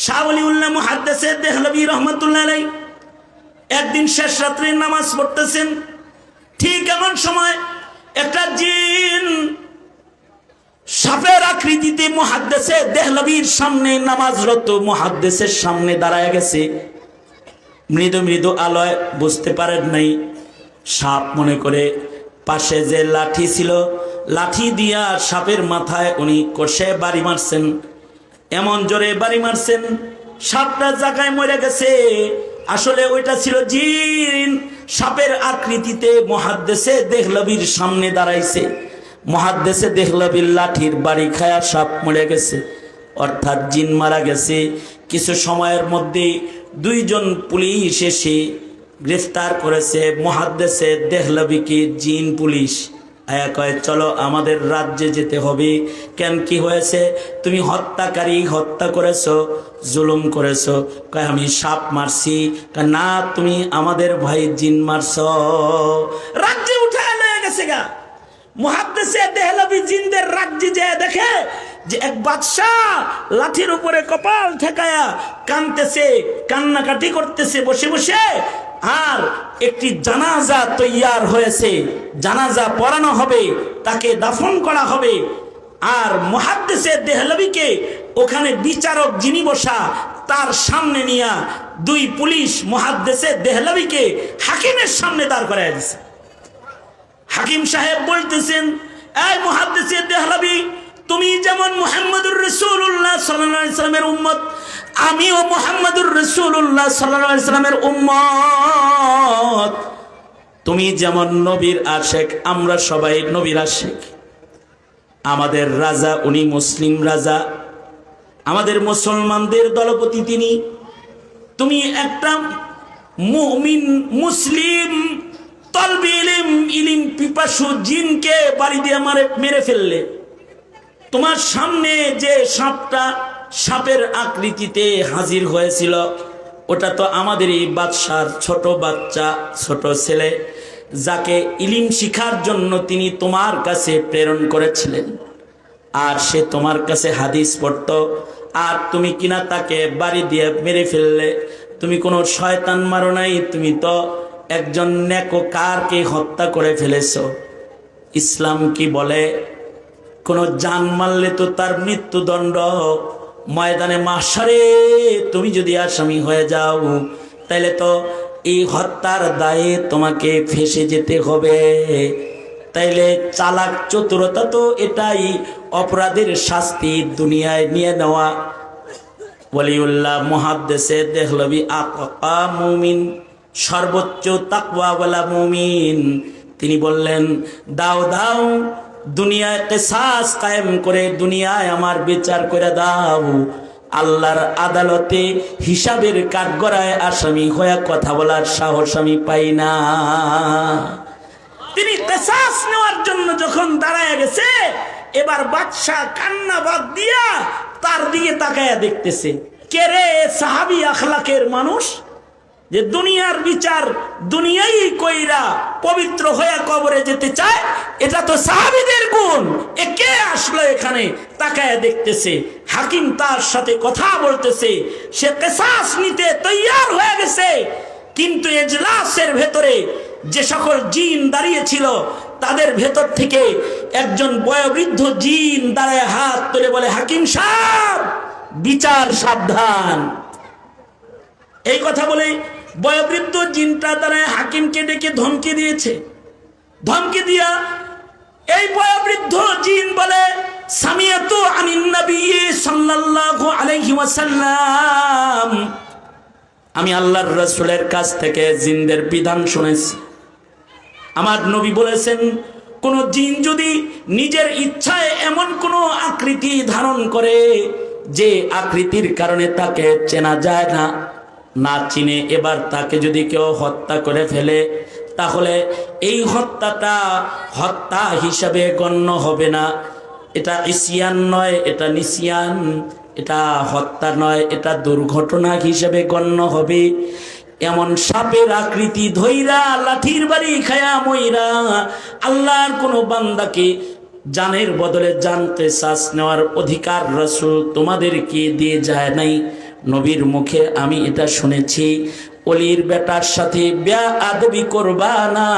শাহ ওলিউল্লাহ মুহাদ্দিসে দেহলভী রহমাতুল্লাহ আলাইহি একদিন শেষ রাত্রে নামাজ পড়তেছেন। ঠিক এমন সময় একটা জিন সাপের আকৃতিতে মুহাদ্দিসে দেহলভীর সামনে, নামাজরত মুহাদ্দিসের সামনে দাঁড়ায় গেছে। মৃদু মৃদু আলোয় বুঝতে পারেন নাই সাপ মনে করে পাশে যে লাঠি ছিল, লাঠি দিয়া সাপের মাথায় উনি কষে বাড়ি মারছেন। এমন জোরে বাড়ি মারছেন, সাপটা জায়গায় মরে গেছে। আসলে ওইটা ছিল জিন, সাপের আকৃতিতে মুহাদ্দিসে দেহলভীর সামনে দাঁড়াইছে। মুহাদ্দিসে দেহলভীর লাঠির বাড়ি খায়া সাপ মরে গেছে, অর্থাৎ জিন মারা গেছে। কিছু সময়ের মধ্যে দুইজন পুলিশ এসে গ্রেফতার করেছে মুহাদ্দিসে দেহলভীকে। জিন পুলিশ আয়া কয়, চলো আমাদের রাজ্যে যেতে হবে। কেন, কি হয়েছে? তুমি হত্যাকারী, হত্যা করেছো, জুলুম করেছো। কয়, আমি সাপ মারছি। কয়, না, তুমি আমাদের ভাই জিন মারছ। রাজ্যে উঠে লয়ে গেছে গা। মুহাদ্দিসে দেহলভী জিনদের রাজ্যে যায়, দেখে যে এক বাদশাহ লাঠির উপরে কপাল ঠেকায়া কাঁদতেছে, কান্নাকাটি করতেছে বসে বসে। আর একটি জানাজা তৈয়ার হয়েছে, জানাজা পড়ানো হবে, তাকে দাফন করা হবে। আর মুহাদ্দিসে দেহলভীকে ওখানে বিচারক যিনি বসা, তার সামনে নিয়া দুই পুলিশ মুহাদ্দিসে দেহলভীকে হাকিমের সামনে দাঁড় করায় দিয়েছে। হাকিম সাহেব বলতেছেন, এই মুহাদ্দিসে দেহলভী, তুমি যেমন মুহাম্মদুর রাসূলুল্লাহ সাল্লাল্লাহু আলাইহি ওয়াসাল্লামের উম্মত, আমিও মুহাম্মদুর রাসূলুল্লাহ সাল্লাল্লাহু আলাইহি ওয়াসাল্লামের উম্মত। তুমি যেমন নবীর আশিক, আমরা সবাই নবীর আশিক। আমাদের রাজা, উনি মুসলিম রাজা, আমাদের মুসলমানদের দলপতি তিনি। তুমি একটা মুমিন মুসলিম তলবে ইলম, ইলম পিপাসু জিনকে বাড়ি দিয়ে মেরে ফেললে। তোমার সামনে যে সাপটা সাপের আকৃতিতে হাজির হয়েছিল, ওটা তো আমাদের এই বাদশার ছোট বাচ্চা, ছোট ছেলে, যাকে ইলম শিখার জন্য তিনি তোমার কাছে প্রেরণ করেছিলেন। আর সে তোমার কাছে হাদিস পড়ত, আর তুমি কিনা তাকে বাড়ি দিয়ে মেরে ফেললে। তুমি কোনো শয়তান মারো নাই, তুমি তো একজন নেককারকে হত্যা করে ফেলেছো। ইসলাম কি বলে? কোন জান মারলে তো তার মৃত্যুদণ্ড। ময়দানে মাহশারে তুমি যদি আসামি হয়ে যাও, তাহলে তো এই হত্যার দায়ে তোমাকে ফেঁসে যেতে হবে। তাইলে চালাক চতুরতা তো এটাই অপরাধের শাস্তি দুনিয়ায় নিয়ে নেওয়া। ওলিউল্লাহ মুহাদ্দিসে দেহলভী আকা মুমিন, সর্বোচ্চ তাকওয়াওয়ালা মুমিন। তিনি বললেন, দাও দাও, দুনিয়ায় কিসাস কায়েম করে দুনিয়ায় আমার বিচার করে দাও। আল্লাহর আদালতে হিসাবের কাঠগড়ায় আসামি হয়ে কথা বলার সাহস আমি পাই না। তিনি কিসাস নেওয়ার জন্য যখন দাঁড়ায় গেছে, এবার বাদশা কান্না বাদ দিয়া তার দিকে তাকায়া দেখতেছে, কে রে সাহাবী আখলাকের মানুষ, যে দুনিয়ার বিচার দুনিয়াই কইরা পবিত্র হয়ে কবরে যেতে চায়। এটা তো সাহাবীদের গুণ। এ কে আসলো এখানে? তাকায় দেখতেছে, হাকিম তার সাথে কথা বলতেছে, সে কিসাস নিতে তৈয়ার হয়ে গেছে। কিন্তু এজলাসের ভেতরে যে সকল জিন দাঁড়িয়ে ছিল, তাদের ভেতর থেকে একজন বয়োবৃদ্ধ জিন দাঁড়ায় হাত তুলে বলে, হাকিম সাহেব, বিচার সাবধান। এই কথা বলে বয়োবৃদ্ধ জিনটা দাঁড়ায় হাকিমকে ডেকে ধমকি দিয়েছে। ধমকি দিয়া এই বয়োবৃদ্ধ জিন বলে, সামিয়াতু আনিন নবী সাল্লাল্লাহু আলাইহি ওয়াসাল্লাম, আমি আল্লাহর রাসূলের কাছ থেকে জিনদের বিধান শুনেছি। আমার নবী বলেছেন, কোন জিন যদি নিজের ইচ্ছায় এমন কোন আকৃতি ধারণ করে যে আকৃতির কারণে তাকে চেনা যায় না, না চিনে এবার তাকে যদি কেউ হত্যা করে ফেলে, তাহলে এই হত্যাটা হত্যা হিসাবে গণ্য হবে না। এটা ইসিয়ান নয়, এটা নিসিয়ান, এটা হত্যা নয়, এটা দুর্ঘটনা হিসাবে গণ্য হবে। এমন সাপের আকৃতি ধইরা লাঠির বাড়ি খায়া মইরা আল্লাহর কোনো বান্দাকে জানের বদলে জান কিসাস নেওয়ার অধিকার রাসূল তোমাদেরকে দিয়ে যায় নাই। নবীর মুখে আমি এটা শুনেছি, অলির বেটার সাথে বেয়াদবি করবা না,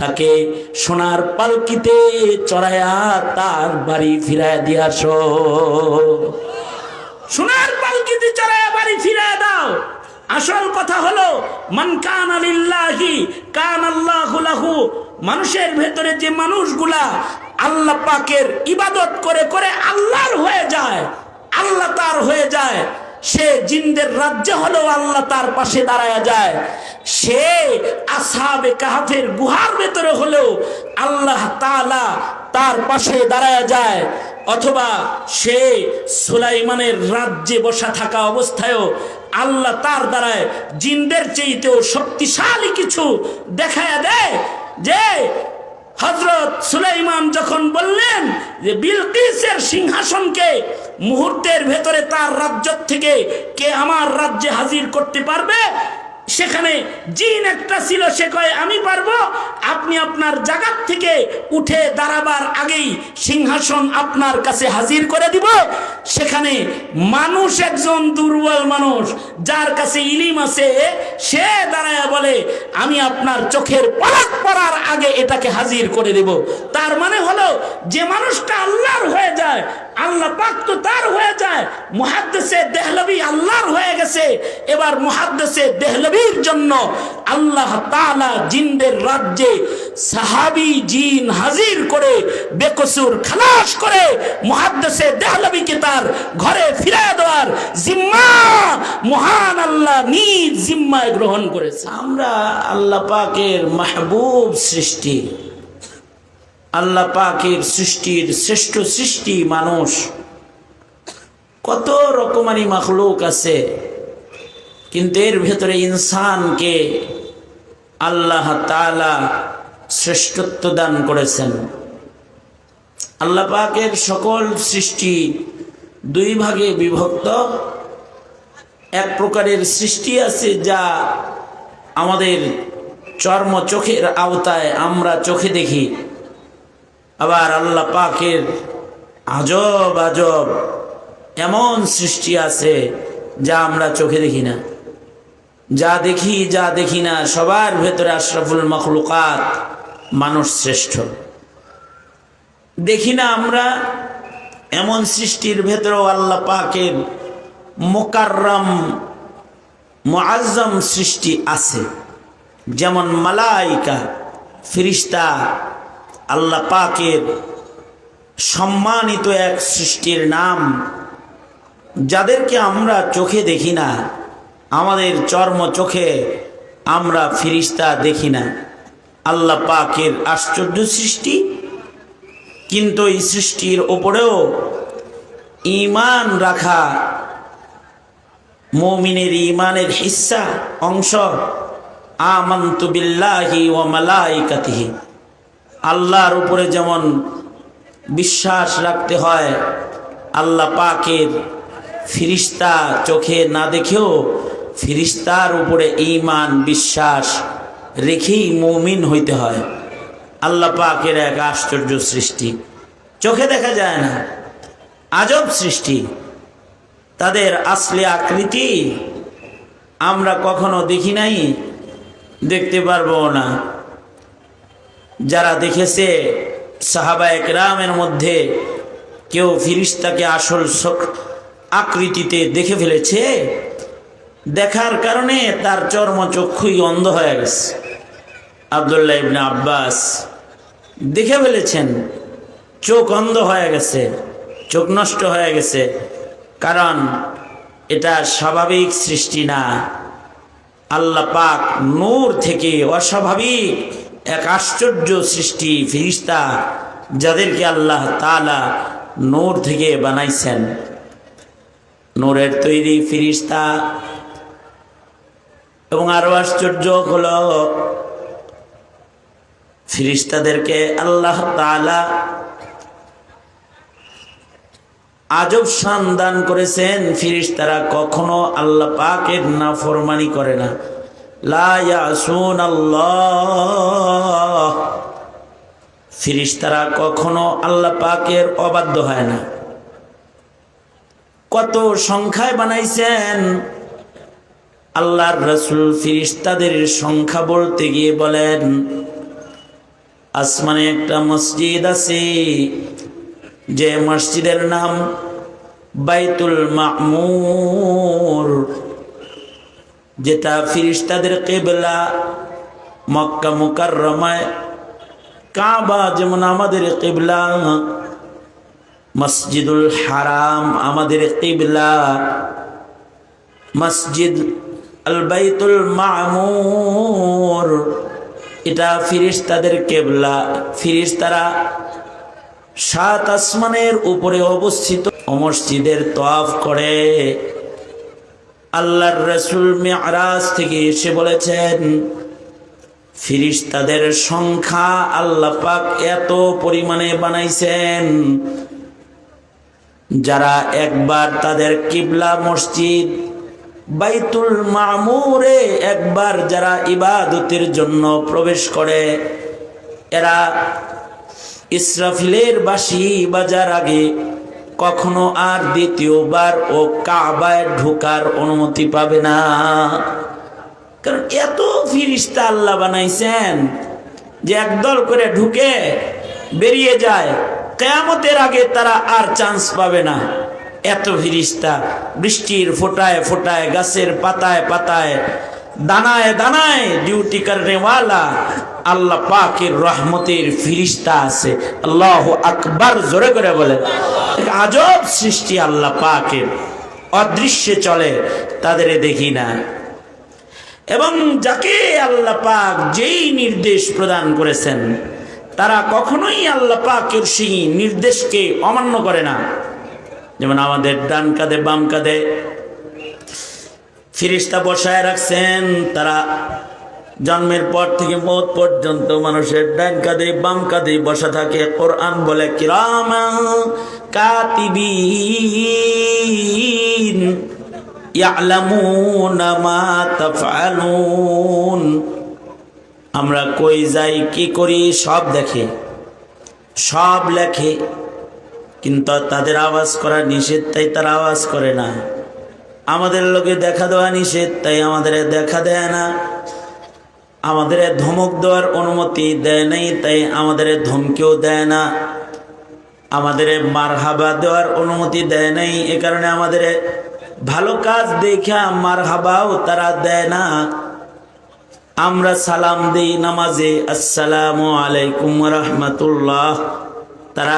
তাকে সোনার পালকিতে চড়ায়া তার বাড়ি ফিরায় দিয়ে আসো। সোনার পালকিতে চড়ায়া বাড়ি ফিরায় দাও। আসল কথা হলো মান কানা লিল্লাহি কানাল্লাহু লাহু। মানুষের ভেতরে যে মানুষগুলা আল্লাহ পাকের ইবাদত করে করে আল্লাহর হয়ে যায়, আল্লাহ তার হয়ে যায়, সে জিনদের রাজ্য হলো আল্লাহ তার পাশে দাঁড়ায়া যায়। সে আসহাবে কাহফের গুহার ভেতরে হলেও আল্লাহ তাআলা তার পাশে দাঁড়ায়া যায়। অথবা সে সুলাইমানের রাজ্যে বসা থাকা অবস্থায়ও আল্লাহ তার দ্বারায় জিনদের চাইতেও শক্তিশালী কিছু দেখায়া দেয়। যে হযরত সুলাইমান যখন বললেন যে বিলকিসের সিংহাসনকে মুহূর্তের ভেতরে তার রাজ্য থেকে কে আমার রাজ্যে হাজির করতে পারবে, সেখানে জিন একটা ছিল, সে কয় আমি পারবো। আপনি আপনার জায়গা থেকে উঠে দাঁড়াবার আগেই সিংহাসন আপনার কাছে হাজির করে দিব। সেখানে মানুষ, একজন দুর্বল মানুষ যার কাছে ইলিম আছে, সে দাঁড়ায় বলে আমি আপনার চোখের পলক পড়ার আগে এটাকে হাজির করে দেব। তার মানে হলো যে মানুষটা আল্লাহর হয়ে যায়, আল্লাহ পাক তো তার হয়ে যায়। মুহাদ্দিসে দেহলভী আল্লাহর হয়ে গেছে। এবার মুহাদ্দিসে দেহলভীর জন্য আল্লাহ তাআলা জিনদের রাজ্যে সাহাবী জিন হাজির করে বেকসুর খালাস করে মুহাদ্দিসে দেহলভীকে তার ঘরে ফিরিয়ে দেওয়ার জিম্মা মহান আল্লাহ নিজ জিম্মায় গ্রহণ করেছে। আমরা আল্লাহ পাকের মাহবুব সৃষ্টি, আল্লাহ পাকের সৃষ্টির শ্রেষ্ঠ সৃষ্টি মানুষ। কত রকমারি মাখলুক আছে, কিন্তু এর ভেতরে ইনসানকে আল্লাহ তাআলা শ্রেষ্ঠত্ব দান করেছেন। আল্লাহ পাকের সকল সৃষ্টি দুই ভাগে বিভক্ত। এক প্রকারের সৃষ্টি আছে যা আমাদের চর্ম চোখের আওতায়, আমরা চোখে দেখি। আবার আল্লাহ পাকের আজব আজব এমন সৃষ্টি আছে যা আমরা চোখে দেখি না। যা দেখি যা দেখি না, সবার ভেতরে আশরাফুল মাখলুকাত মানুষ শ্রেষ্ঠ। দেখি না আমরা এমন সৃষ্টির ভেতরেও আল্লাহ পাকের মুকাররম মুআজ্জম সৃষ্টি আছে, যেমন মালাইকা, ফেরেশতা। আল্লাহ পাকের সম্মানিত এক সৃষ্টির নাম, যাদেরকে আমরা চোখে দেখি না, আমাদের চর্ম চোখে আমরা ফেরেশতা দেখি না। আল্লাহ পাকের আশ্চর্য সৃষ্টি, কিন্তু এই সৃষ্টির ওপরেও ঈমান রাখা মুমিনের ঈমানের হিস্সা, অংশ। আমানতু বিল্লাহি ওয়া মালাইকাতিহি, আল্লাহর উপরে যেমন বিশ্বাস রাখতে হয়, আল্লাহ পাকের ফেরেশতা চোখে না দেখেও ফেরেশতার উপরে ঈমান বিশ্বাস রেখেই মুমিন হইতে হয়। আল্লাহ পাকের এক আশ্চর্য সৃষ্টি, চোখে দেখা যায় না, আজব সৃষ্টি। তাদের আসলে আকৃতি আমরা কখনো দেখি নাই, দেখতে পারবো না। যারা দেখেছে সাহাবায়ে কেরামের মধ্যে কেউ ফেরেশতাকে আসল আকৃতিতে দেখে ফেলেছে, দেখার কারণে তার চর্মচক্ষুই অন্ধ হয়ে গেছে। আব্দুল্লাহ ইবনে আব্বাস দেখে ফেলেছেন, চোখ অন্ধ হয়ে গেছে, চোখ নষ্ট হয়ে গেছে। কারণ এটা স্বাভাবিক সৃষ্টি না। আল্লাহ পাক নূর থেকে অস্বাভাবিক এক আশ্চর্য সৃষ্টি ফেরেশতা, যাদেরকে আল্লাহ তাআলা নূর থেকে বানাইছেন। নূরের তৈরি ফেরেশতা। এবং আরো আশ্চর্য হলো, ফেরেশতাদেরকে আল্লাহ তাআলা আজব শান দান করেছেন। ফেরেশতারা কখনো আল্লাহ পাকের নাফরমানি করে না। লা ইয়াসুনাল্লাহ, ফেরেশতারা কখনো আল্লাহ পাকের অবাধ্য হয় না। কত সংখ্যায় বানাইছেন। আল্লাহর রাসূল ফেরেশতাদের সংখ্যা বলতে গিয়ে বলেন, আসমানে একটা মসজিদ আছে, যে মসজিদের নাম বাইতুল মামুর, যেটা ফেরেশতাদের কিবলা। মক্কা মুকাররমায় কাবা যেমন আমাদের কিবলা, মসজিদুল হারাম আমাদের কিবলা, মসজিদ আল বাইতুল মামুর এটা ফেরেশতাদের কিবলা। ফেরেশতারা 7 আসমানের উপরে অবস্থিত মসজিদের তওয়াফ করে। আল্লাহর রাসূল মিরাজ থেকে এসে বলেছেন, ফেরেশতাদের সংখ্যা আল্লাহ পাক এত পরিমাণে বানাইছেন, যারা একবার তাদের কিবলা মসজিদ বাইতুল মামুরে একবার যারা ইবাদতের জন্য প্রবেশ করে, এরা ইসরাফিলের বাঁশি বাজার আগে কখনো আর দ্বিতীয়বার ও কাবায় ঢোকার অনুমতি পাবে না। কারণ এত ফেরেশতা আল্লাহ বানাইছেন যে একদল করে ঢুকে বেরিয়ে যায়, কিয়ামতের আগে তারা আর চান্স পাবে না। এত ফেরেশতা বৃষ্টির ফোঁটায় ফোঁটায়, গাছের পাতায় পাতায়, দানায় দানায় ডিউটি করনেওয়ালা আল্লাহ পাকের রহমতের ফেরেশতা আছে। আল্লাহু আকবার, জোরে করে বলে। আজব সৃষ্টি আল্লাহ পাকের, অদৃশ্যে চলে, তাদের দেখি না। এবং যাকে আল্লাহ পাক যেই নির্দেশ প্রদান করেছেন, তারা কখনোই আল্লাহ পাকের সেই নির্দেশকে অমান্য করে না। যেমন আমাদের ডান কাঁধে বাম কাঁধে ফেরেশতা বসায় রাখছেন, তারা জন্মের পর থেকে মওত পর্যন্ত মানুষের ডান কাঁধে বাম কাঁধে বসা থাকে। কোরআন বলে, কিরামান কাতিবিন ইয়ালামুনা মা তাফআলুন। আমরা কই যাই, কি করি, সব দেখে, সব লেখে। কিন্তু তাদের আওয়াজ করা নিষেধ, তাই তারা আওয়াজ করে না। আমাদের লোকে দেখা দেওয়া নিষেধ, তাই আমাদের দেখা দেয় না। আমাদের ধমক দেওয়ার অনুমতি দেয় নাই, তাই আমাদের ধমকেও দেয় না। আমাদের মারহাবা দেওয়ার অনুমতি দেয় নাই, এ কারণে আমাদের ভালো কাজ দেখা মারহাবাও তারা দেয় না। আমরা সালাম দেই নামাজে, আসসালামু আলাইকুম ওয়া রাহমাতুল্লাহ, তারা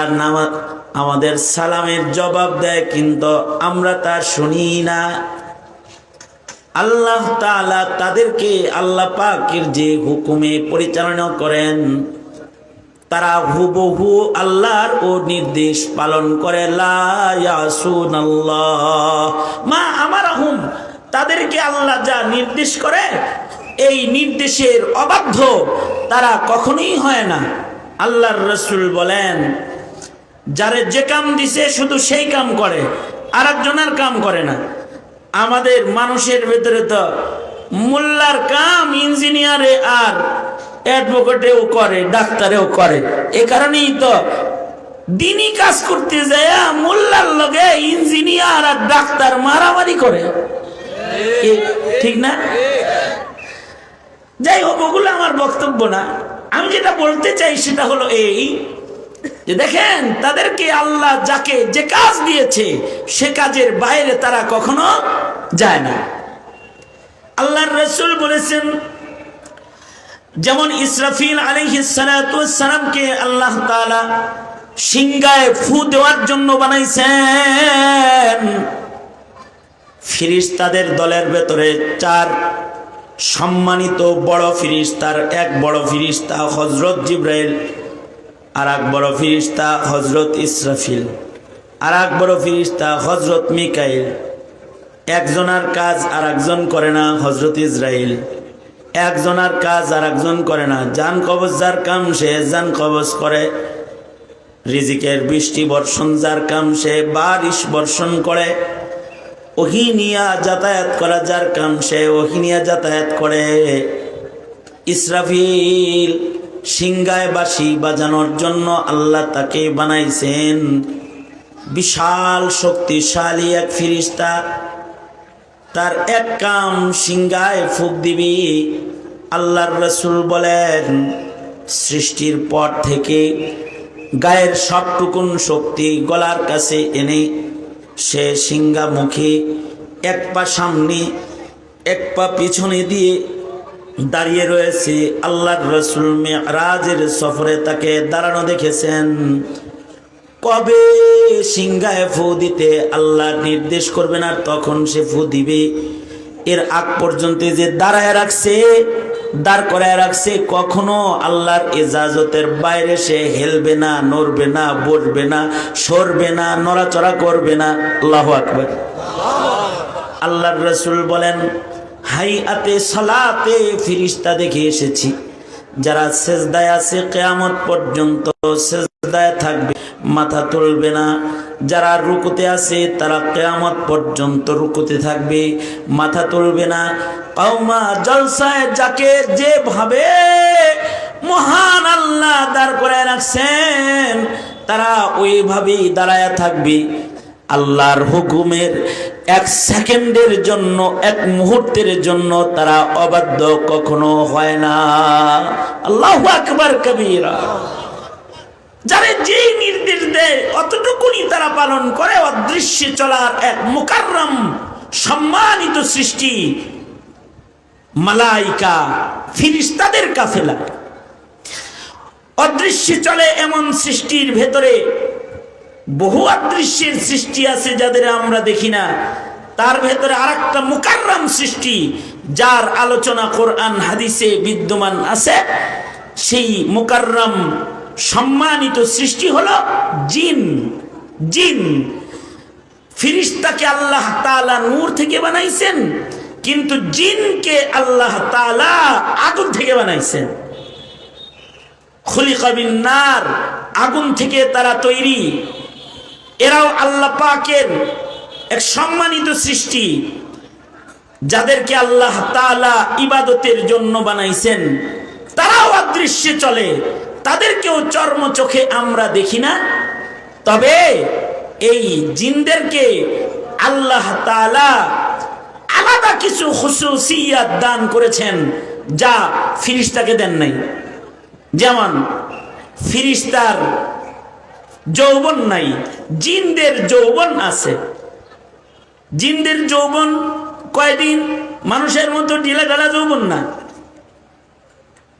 আমাদের সালামের জবাব দেয়, কিন্তু আমরা তা শুনি না। আল্লাহ তাআলা তাদেরকে আল্লাহ পাকের যে হুকুমে পরিচালনা করেন, তারা হুবহু আল্লাহর ও নির্দেশ পালন করে। লা ইয়াসুনাল্লাহ মা আমারহুম, তাদেরকে আল্লাহ যা নির্দেশ করে এই নির্দেশের অবাধ্য তারা কখনোই হয় না। আল্লাহর রাসূল বলেন, যারে যে কাম দিছে শুধু সেই কাম করে, আরেকজনের কাম করে না। আমাদের মানুষের ভেতরে তো মোল্লার কাম ইঞ্জিনিয়ারে আর অ্যাডভোকেটেও করে, ডাক্তারেও করে। এ কারণেই তো দিনই কাজ করতে যায় মোল্লার লগে ইঞ্জিনিয়ার আর ডাক্তার মারামারি করে, ঠিক না? যাই হোক, ওগুলো আমার বক্তব্য না। আমি যেটা বলতে চাই সেটা হলো এই যে দেখেন, তাদেরকে আল্লাহ যাকে যে কাজ দিয়েছে সে কাজের বাইরে তারা কখনো যায় না। আল্লাহর রাসূল বলেছেন, যেমন ইসরাফিল আলাইহিস সালাতু ওয়াস সালামকে আল্লাহ তাআলা সিংহায় ফু দেওয়ার জন্য বানাইছেন। ফেরেশতাদের দলের ভেতরে 4 সম্মানিত বড় ফেরেশতার এক বড় ফেরেশতা হযরত জিবরাইল, আর এক বড় ফেরেশতা হযরত ইসরাফিল, আর এক বড় ফেরেশতা হযরত মিকাইল। একজনের কাজ আর একজন করে না, হযরত ইসরাইল। একজনের কাজ আর একজন করে না। জান কবজ যার কাম সে জান কবজ করে, রিজিকের বৃষ্টি বর্ষণ যার কাম সে বারিশ বর্ষণ করে, ওহী নিয়া যাতায়াত করা যার কাম সে ওহী নিয়া যাতায়াত করে। ইসরাফিল সিংহায় বাঁশি বাজানোর জন্য আল্লাহ তাকে বানাইছেন। বিশাল শক্তিশালী এক ফেরেশতা, তার এক কাম সিংহায় ফুঁক দিবি। আল্লাহর রাসূল বলেন, সৃষ্টির পর থেকে গায়ের সবটুকুন শক্তি গলার কাছে এনে সে সিংহা মুখে এক পা সামনে এক পা পিছনে দিয়ে দাঁড়িয়ে রয়েছে। আল্লাহর রাসূল মেরাজের সফরে তাকে দাঁড়ানো দেখেছেন। কবে সিংহায় ফু দিতে আল্লাহ নির্দেশ করবেন আর তখন সে ফু দিবে, এর আগ পর্যন্ত যে দাঁড়ায় রাখছে, দাঁড় করায় রাখছে, কখনো আল্লাহর ইজাজতের বাইরে সে হেলবে না, নড়বে না, বসবে না, সরবে না, নড়াচড়া করবে না। আল্লাহু আকবার। আল্লাহর রাসূল বলেন, হাইয়াতে সালাতে ফেরেশতা দেখে এসেছি, যারা সেজদায় আছে কিয়ামত পর্যন্ত সেজদায় থাকবে, মাথা তুলবে না। যারা রুকুতে আছে তারা কিয়ামত পর্যন্ত রুকুতে থাকবে, মাথা তুলবে না। কাওমা জলসায় যাকে যেভাবে মহান আল্লাহ দাঁড় করায় রাখছেন, তারা ওইভাবেই দাঁড়ায়া থাকবে। আল্লাহর হুকুমের এক সেকেন্ডের জন্য, এক মুহূর্তের জন্য তারা অবাধ্য কখনো হয় না। আল্লাহু আকবার কবীরা। যারা যেই নির্দেশ দেয় অতটুকুনি তারা পালন করে। অদৃশ্যে চলার এক মুকাররম সম্মানিত সৃষ্টি মালাইকা, ফেরেশতাদের কাফেলা। অদৃশ্যে চলে এমন সৃষ্টির ভেতরে বহু অদৃশ্যের সৃষ্টি আছে যাদের আমরা দেখি না। তার ভেতরে আরেকটা মুকাররম সৃষ্টি যার আলোচনা কোরআন হাদিসে বিদ্যমান আছে। সেই মুকাররম সম্মানিত সৃষ্টি হলো জিন। জিন ফেরেশতাকে আল্লাহ তাআলা নূর থেকে বানাইছেন, কিন্তু জিনকে আল্লাহ তাআলা আগুন থেকে বানাইছেন। খুলিকা বিন নার, আগুন থেকে তারা তৈরি। এরাও আল্লাহ পাকের এক সম্মানিত সৃষ্টি, যাদেরকে আল্লাহ তাআলা ইবাদতের জন্য বানাইছেন। তারাও অদৃশ্যে চলে, তাদেরকেও চর্ম চোখে আমরা দেখি না। তবে এই জিনদেরকে আল্লাহ তাআলা আলাদা কিছু খুসুসিয়াত দান করেছেন যা ফেরেশতাকে দেন নাই। যেমন ফেরেশতার যৌবন নাই, জিনদের যৌবন আছে। জিনদের যৌবন কয়দিন? মানুষের মতো ঢিলা ঢালা যৌবন না।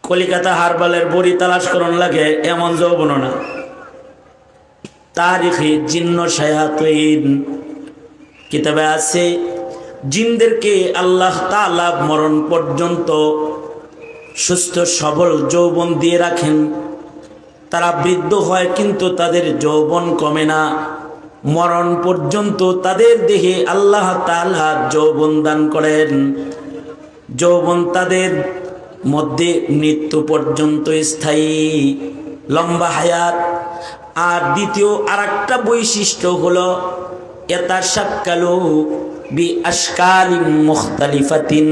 কলিকাতা হারবালের বড়ি তালাশ করন লাগে এমন যৌবন না। তারিখে জিন্ন শায়াতিন কিতাবে আছে, জিনদেরকে আল্লাহ তাআলা মরণ পর্যন্ত সুস্থ সবল যৌবন দিয়ে রাখেন। তারা বৃদ্ধ হয় কিন্তু তাদের যৌবন কমে না। মরণ পর্যন্ত তাদের দেহে আল্লাহ তাআলা যৌবন দান করেন। যৌবন তাদের মধ্যে মৃত্যু পর্যন্ত স্থায়ী, লম্বা হায়াত। আর দ্বিতীয় আরেকটা বৈশিষ্ট্য হলো ইয়াতাশাক্কালু বিআশকালিন মুখতালিফাতিন।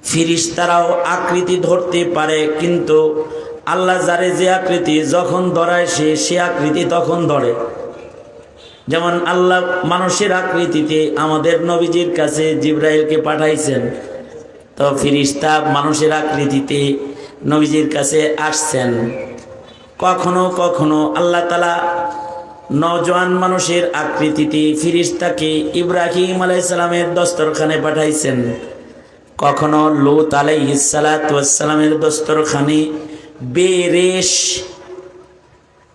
ফেরেশতারাও আকৃতি ধরতে পারে, কিন্তু আল্লাহ যারে যে আকৃতি যখন ধরায় সে আকৃতি তখন ধরে। যেমন আল্লাহ মানুষের আকৃতিতে আমাদের নবীজির কাছে জিবরাইলকে পাঠাইছেন, তো ফেরেশতা মানুষের আকৃতিতে নবীজির কাছে আসছেন। কখনো কখনো আল্লাহ তাআলা নওজোয়ান মানুষের আকৃতিতে ফেরেশতাকে ইব্রাহিম আলাইহিস সালামের দস্তরখানে পাঠাইছেন। কখনো লূত আলাইহিস সালাতু ওয়াস সালামের দস্তরখানে বেরেশ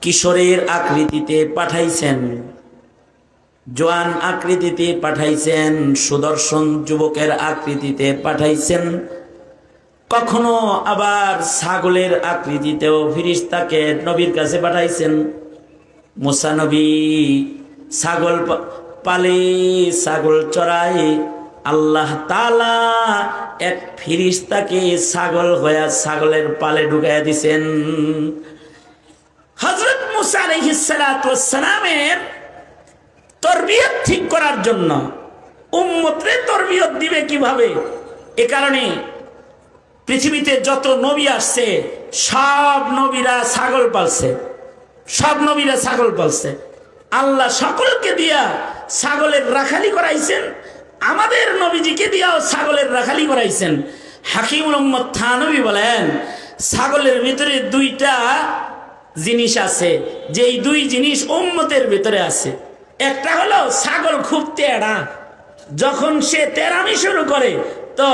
কিশোরের আকৃতিতে পাঠাইছেন, জোয়ান আকৃতিতে পাঠাইছেন, সুদর্শন যুবকের আকৃতিতে পাঠাইছেন। কখনো আবার ছাগলের আকৃতিতেও ফেরেশতাকে নবীর কাছে পাঠাইছেন। মুসা নবী ছাগল পালে, ছাগল চড়ায়। আল্লাহ তাআলা এক ফেরেশতাকে ছাগল হয়ে ছাগলের পালে ঢুকাইয়া দিছেন। হযরত মুসা আলাইহিস সালাতু ওয়াস সালামের তরবিয়ত ঠিক করার জন্য উম্মতরে তরবিয়ত দিবে কিভাবে, এ কারণে পৃথিবীতে যত নবী আসছে সব নবীরা ছাগল পালছে, সব নবীরা ছাগল পালছে। আল্লাহ সকলকে দিয়া ছাগলের রাখালি করাইছেন, আমাদের নবীজিকে দিয়াও ছাগলের রাখালি করাইছেন। হাকিমুল উম্মত থানবী বলেন, ছাগলের ভিতরে দুইটা জিনিস আছে, যেই দুই জিনিস উম্মতের ভিতরে আছে। একটা হলো ছাগল খুব তেড়া, যখন সে তেরামি শুরু করে তো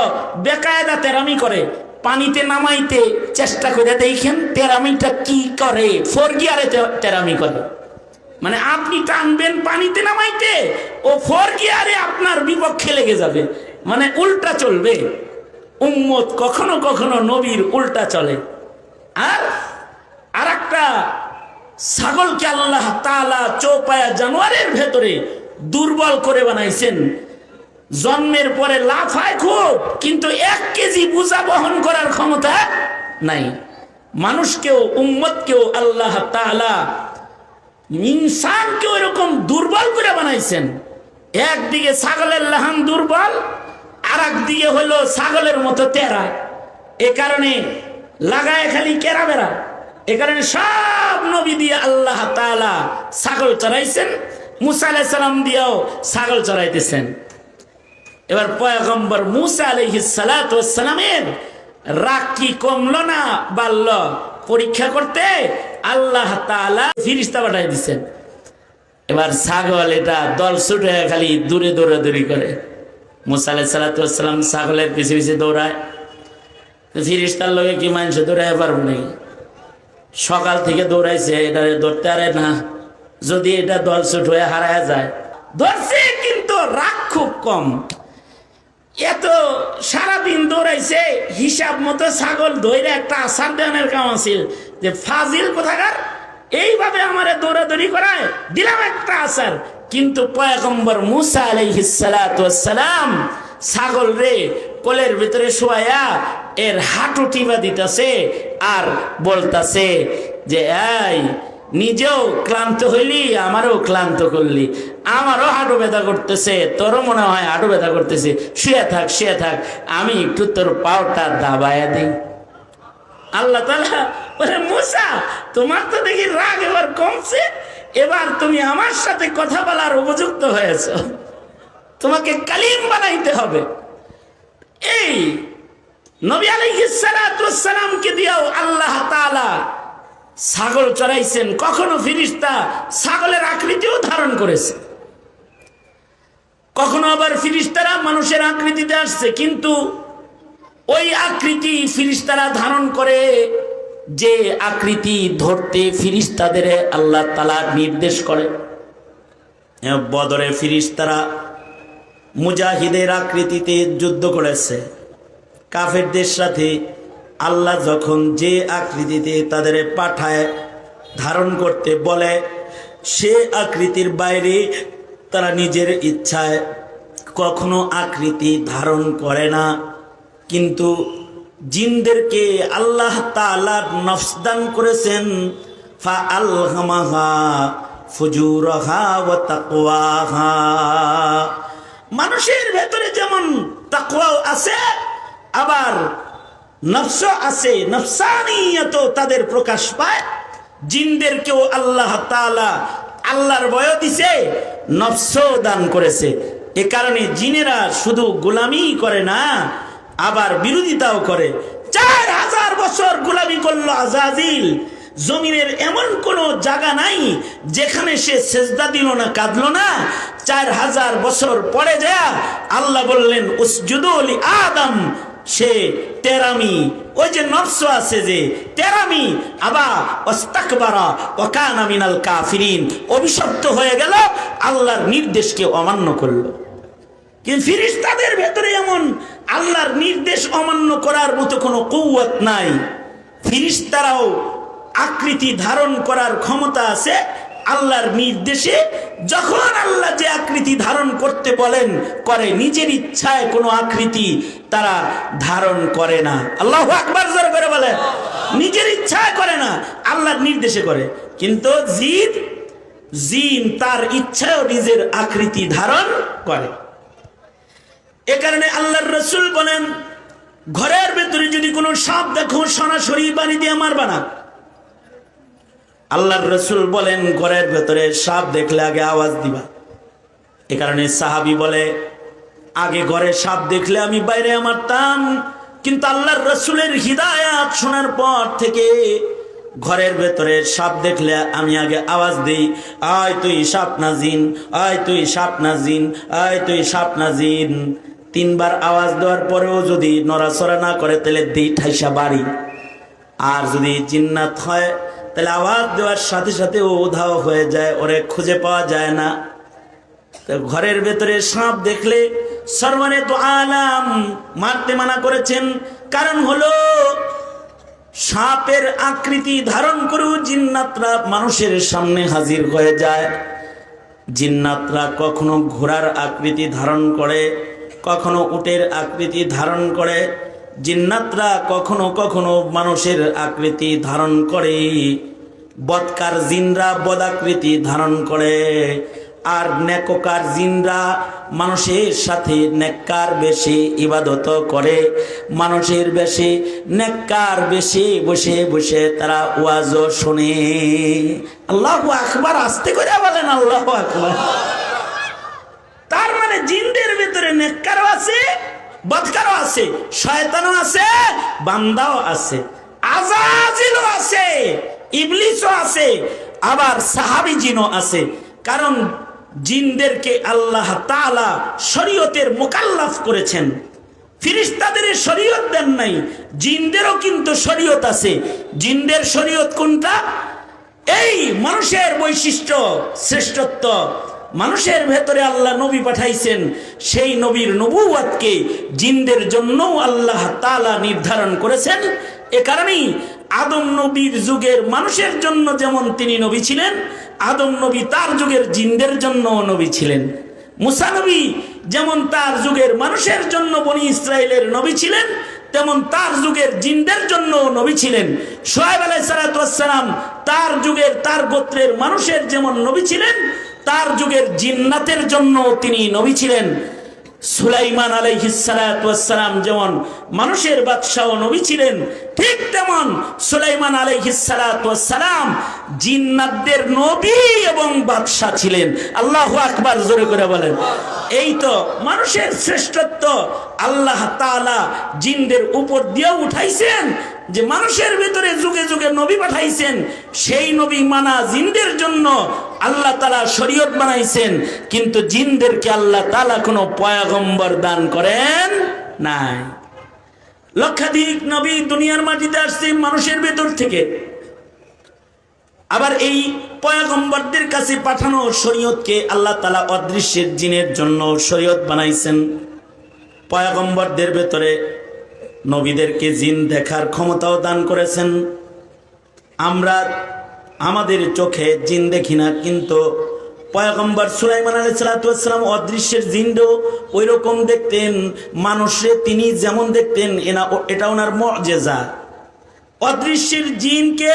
বেকায়দা তেরামি করে। পানিতে নামাইতে চেষ্টা করে দেখেন তেরামিটা কি করে, 4 গিয়ারে তেরামি করে। মানে আপনি টানবেন পানিতে নামাইতে, ও 4 গিয়ারে আপনার বিপক্ষে লেগে যাবে, মানে উল্টা চলবে। উম্মত কখনো কখনো নবীর উল্টা চলে। আর একটা ছাগলকে আল্লাহ তাআলা চৌপায়া জানোয়ারের ভেতরে দুর্বল করে বানাইছেন। জন্মের পরে লাফায় খুব, কিন্তু 1 কেজি বোঝা বহন করার ক্ষমতা নাই। মানুষকেও উম্মতকেও আল্লাহ তাআলা ইনসানকেও এরকম দুর্বল করে বানাইছেন। একদিকে ছাগলের লাহান দুর্বল, আর একদিকে হলো ছাগলের মতো তেরা। এ কারণে লাগায় খালি কেরা বেড়া। এ কারণে সব নবী দিয়ে আল্লাহ তাআলা ছাগল চড়াইছেন, মুসা আলাইহিস সালাম দিয়েও ছাগল চড়াইতেছেন। এবার পয়গম্বর মুসা আলাইহিস সালাতু ওয়াস সালামের রাগ কি কমলো না বাড়লো, পরীক্ষা করতে আল্লাহ তাআলা ফেরেশতা পাঠাই দিচ্ছেন। এবার ছাগল এটা দল ছুটে খালি দূরে দৌড়াদৌড়ি করে। মুসা আলাইহিস সালাতু ওয়াস সালাম ছাগলের পিছে পিছে দৌড়ায়। ফেরেশতার লগে কি মানুষ দৌড়ায় পারবো নাকি? সকাল থেকে দৌড়াইছে, এটা ধরতে পারে না। যদি এটা দল ছুট হয়ে হারায় যায়, ধরছে কিন্তু রাগ খুব কম। এত সারাদিন দৌড়াইছে, হিসাব মতো ছাগল ধরে একটা আসার দেওয়ানের কাম আছিল যে ফাজিল কোথাকার, এইভাবে আমারে দৌড়াদৌড়ি করায়, দিলাম একটা আসার। কিন্তু পয়গম্বর মুসা আলাইহিস সালাতু ওয়াস সালাম ছাগল রে কোলের ভিতরে শোয়া এর হাঁটু টিপা দিতেছে আর বলতাছে যে এই নিজেও ক্লান্ত হইলি, আমারও ক্লান্ত করলি, আমারও হাঁটু ব্যথা করতেছে, তোরও মনে হয় হাঁটু ব্যথা করতেছে, শুয়ে থাক শুয়ে থাক, আমি একটু তোর পাওটা দাবায়া দিই। আল্লাহ তাআলা বলে, মুসা তোমার তো দেখি রাগ এবার কমছে, এবার তুমি আমার সাথে কথা বলার উপযুক্ত হয়েছ, তোমাকে কালিম বানাইতে হবে। এই নবী আলাইহিস সালাতু ওয়াস সালামকে দিয়েও আল্লাহ তাআলা ছাগল চড়াইছেন। কখনো ফেরেশতা ছাগলের আকৃতিও ধারণ করেছে, কখনো আবার ফেরেশতারা মানুষের আকৃতিতে আসছে, কিন্তু ওই আকৃতি ফেরেশতারা ধারণ করে যে আকৃতি ধরতে ফেরেশতাদের আল্লাহ তাআলা নির্দেশ করে। বদরে ফেরেশতারা মুজাহিদের আকৃতিতে যুদ্ধ করেছে কাফেরদের সাথে। আল্লাহ যখন যে আকৃতিতে তাদের পাঠায় ধারণ করতে বলে, সে আকৃতির বাইরে তারা নিজের ইচ্ছায় কখনো আকৃতি ধারণ করে না। কিন্তু জিনদেরকে আল্লাহ তাআলা নফস দান করেছেন, ফাআলহামাহা ফুজুরাহা ওয়া তাকওয়াহা। মানুষের ভেতরে যেমন তাকওয়াও আছে, আবার নফস আছে, নফসানিয়ত তাদের প্রকাশ পায়। জিনদেরকেও আল্লাহ তাআলা আল্লাহর ভয় দিছে, নফস দান করেছে। এ কারণে জিনেরা শুধু গোলামি করে না, আবার বিরোধিতাও করে। 4000 বছর গোলামি করলো আজাজিল। জমিনের এমন কোনো জায়গা নাই যেখানে সে সেজদা দিল না, কাঁদলো না। 4000 বছর পরে যায় আল্লাহ বললেন উসজুদু লি আদম। সে তেরামি, ওই যে নফস আছে যে তেরামি, আবা ওয়াস্তাকবারা ওয়া কানা মিনাল কাফিরিন, অভিশপ্ত হয়ে গেল, আল্লাহর নির্দেশকে অমান্য করলো। কিন্তু ফেরেশতাদের ভেতরে এমন আল্লাহর নির্দেশ অমান্য করার মতো কোনো কুওয়াত নাই। ফেরেশতারাও আকৃতি ধারণ করার ক্ষমতা আছে আল্লাহর নির্দেশে। যখন আল্লাহ যে আকৃতি ধারণ করতে বলেন করে, নিজের ইচ্ছায় কোনো আকৃতি তারা ধারণ করে না। আল্লাহু আকবার জোরে করে বলে, নিজের ইচ্ছায় করে না, আল্লাহর নির্দেশে করে। কিন্তু জিন তার ইচ্ছায়ও নিজের আকৃতি ধারণ করে। এ কারণে আল্লাহর রাসূল বলেন, ঘরের ভেতরে যদি কোনো সাপ দেখো সরাসরি বাড়ি দিয়ে মারবা না। আল্লাহর রাসূল বলেন ঘরের ভেতরে সাপ দেখলে আগে আওয়াজ দিবা। এ কারণে সাহাবী বলে আগে ঘরে সাপ দেখলে আমি বাইরে মারতাম, কিন্তু আল্লাহর রাসূলের হিদায়াত শোনার পর থেকে ঘরের ভেতরে সাপ দেখলে আমি আগে আওয়াজ দিই, আয় তুই সাপ না জিন, আয় তুই সাপ না জিন, আয় তুই সাপ না জিন। 3 বার আওয়াজ দেওয়ার পরেও যদি নড়াচড়া না করে তাহলে দিই ঠাইসা বাড়ি। আর যদি জিন্নাত হয় তাহলে আওয়াজ দেওয়ার সাথে সাথে ও উধাও হয়ে যায়, ওরে খুঁজে পাওয়া যায় না। ঘরের ভেতরে সাপ দেখলে সরওয়ারে দু আলাম মারতে মানা করেছেন। কারণ হলো সাপের আকৃতি ধারণ করেও জিন্নাতরা মানুষের সামনে হাজির হয়ে যায়। জিন্নাতরা কখনো ঘোড়ার আকৃতি ধারণ করে, কখনো উটের আকৃতি ধারণ করে। জিন্নাতরা কখনো কখনো মানুষের আকৃতি ধারণ করে। বদকার জিনরা বদাকৃতি ধারণ করে, আর নেককার জিনরা মানুষের সাথে নেককার বেশে ইবাদত করে। মানুষের বেশে নেককার বেশে বসে বসে তারা ওয়াজও শোনে। আল্লাহু আকবার, আস্তে করে বলেন আল্লাহু আকবার। তার মানে জিনদের ভিতরে নেককারও আছে, বদকারও আছে, শয়তানও আছে, বান্দাও আছে, আজাজিলও আছে, ইবলিসও আছে, আবার সাহাবী জিনও আছে। কারণ জিনদেরকে আল্লাহ তাআলা শরীয়তের মুকাল্লাফ করেছেন, ফেরেশতাদের শরীয়ত দেন নাই। জিনদেরও কিন্তু শরীয়ত আছে। জিনদের শরীয়ত কোনটা? এই মানুষের বৈশিষ্ট্য, শ্রেষ্ঠত্ব, মানুষের ভেতরে আল্লাহ নবী পাঠাইছেন, সেই নবীর নবুয়তকে জিনদের জন্যও আল্লাহ তাআলা নির্ধারণ করেছেন। এ কারণেই আদম নবীর যুগের মানুষের জন্য যেমন তিনি নবী ছিলেন, আদম নবী তার যুগের জিনদের জন্য নবী ছিলেন। মুসা নবী যেমন তার যুগের মানুষের জন্য বনি ইসরাইলের নবী ছিলেন, তেমন তার যুগের জিনদের জন্য নবী ছিলেন। শুআয়ব আলাইহিস সালাতু ওয়াস সালাম তার যুগের তার গোত্রের মানুষের যেমন নবী ছিলেন, তার যুগের জিন্নাতের জন্য তিনি নবী ছিলেন। সুলাইমান আলাইহিস সালাতু ওয়াস সালাম যেমন মানুষের বাদশা ও নবী ছিলেন, ঠিক তেমন সুলাইমান আলাইহিস সালাতু ওয়াস সালাম জিন্নাতদের নবী এবং বাদশা ছিলেন। আল্লাহু আকবার, জোরে করে বলেন। এই তো মানুষের শ্রেষ্ঠত্ব আল্লাহ তাআলা জিনদের উপর দিয়ে উঠাইছেন, যে মানুষের ভিতরে যুগে যুগে নবী পাঠাইছেন, সেই নবী মানা জিনদের জন্য আল্লাহ তাআলা শরীয়ত বানাইছেন। কিন্তু জিনদেরকে আল্লাহ তাআলা কোনো পয়গম্বর দান করেন নাই। লক্ষাধিক নবী দুনিয়ার মাটিতে আসছে মানুষের ভেতর থেকে। আবার এই পয়গম্বরদের কাছে পাঠানো শরীয়তকে আল্লাহ তাআলা অদৃশ্যের জিনের জন্য শরীয়ত বানাইছেন। পয়গম্বরদের ভেতরে নবীদেরকে জিন দেখার ক্ষমতাও দান করেছেন। আমরা আমাদের চোখে জিন দেখি না, কিন্তু পয়গম্বর সুলাইমান আলাইহিস সালাতু ওয়াস সালাম অদৃশ্যের জিনও ওই রকম দেখতেন। মানুষে তিনি যেমন দেখতেন, এটা ওনার মুআজিজা। অদৃশ্যের জিনকে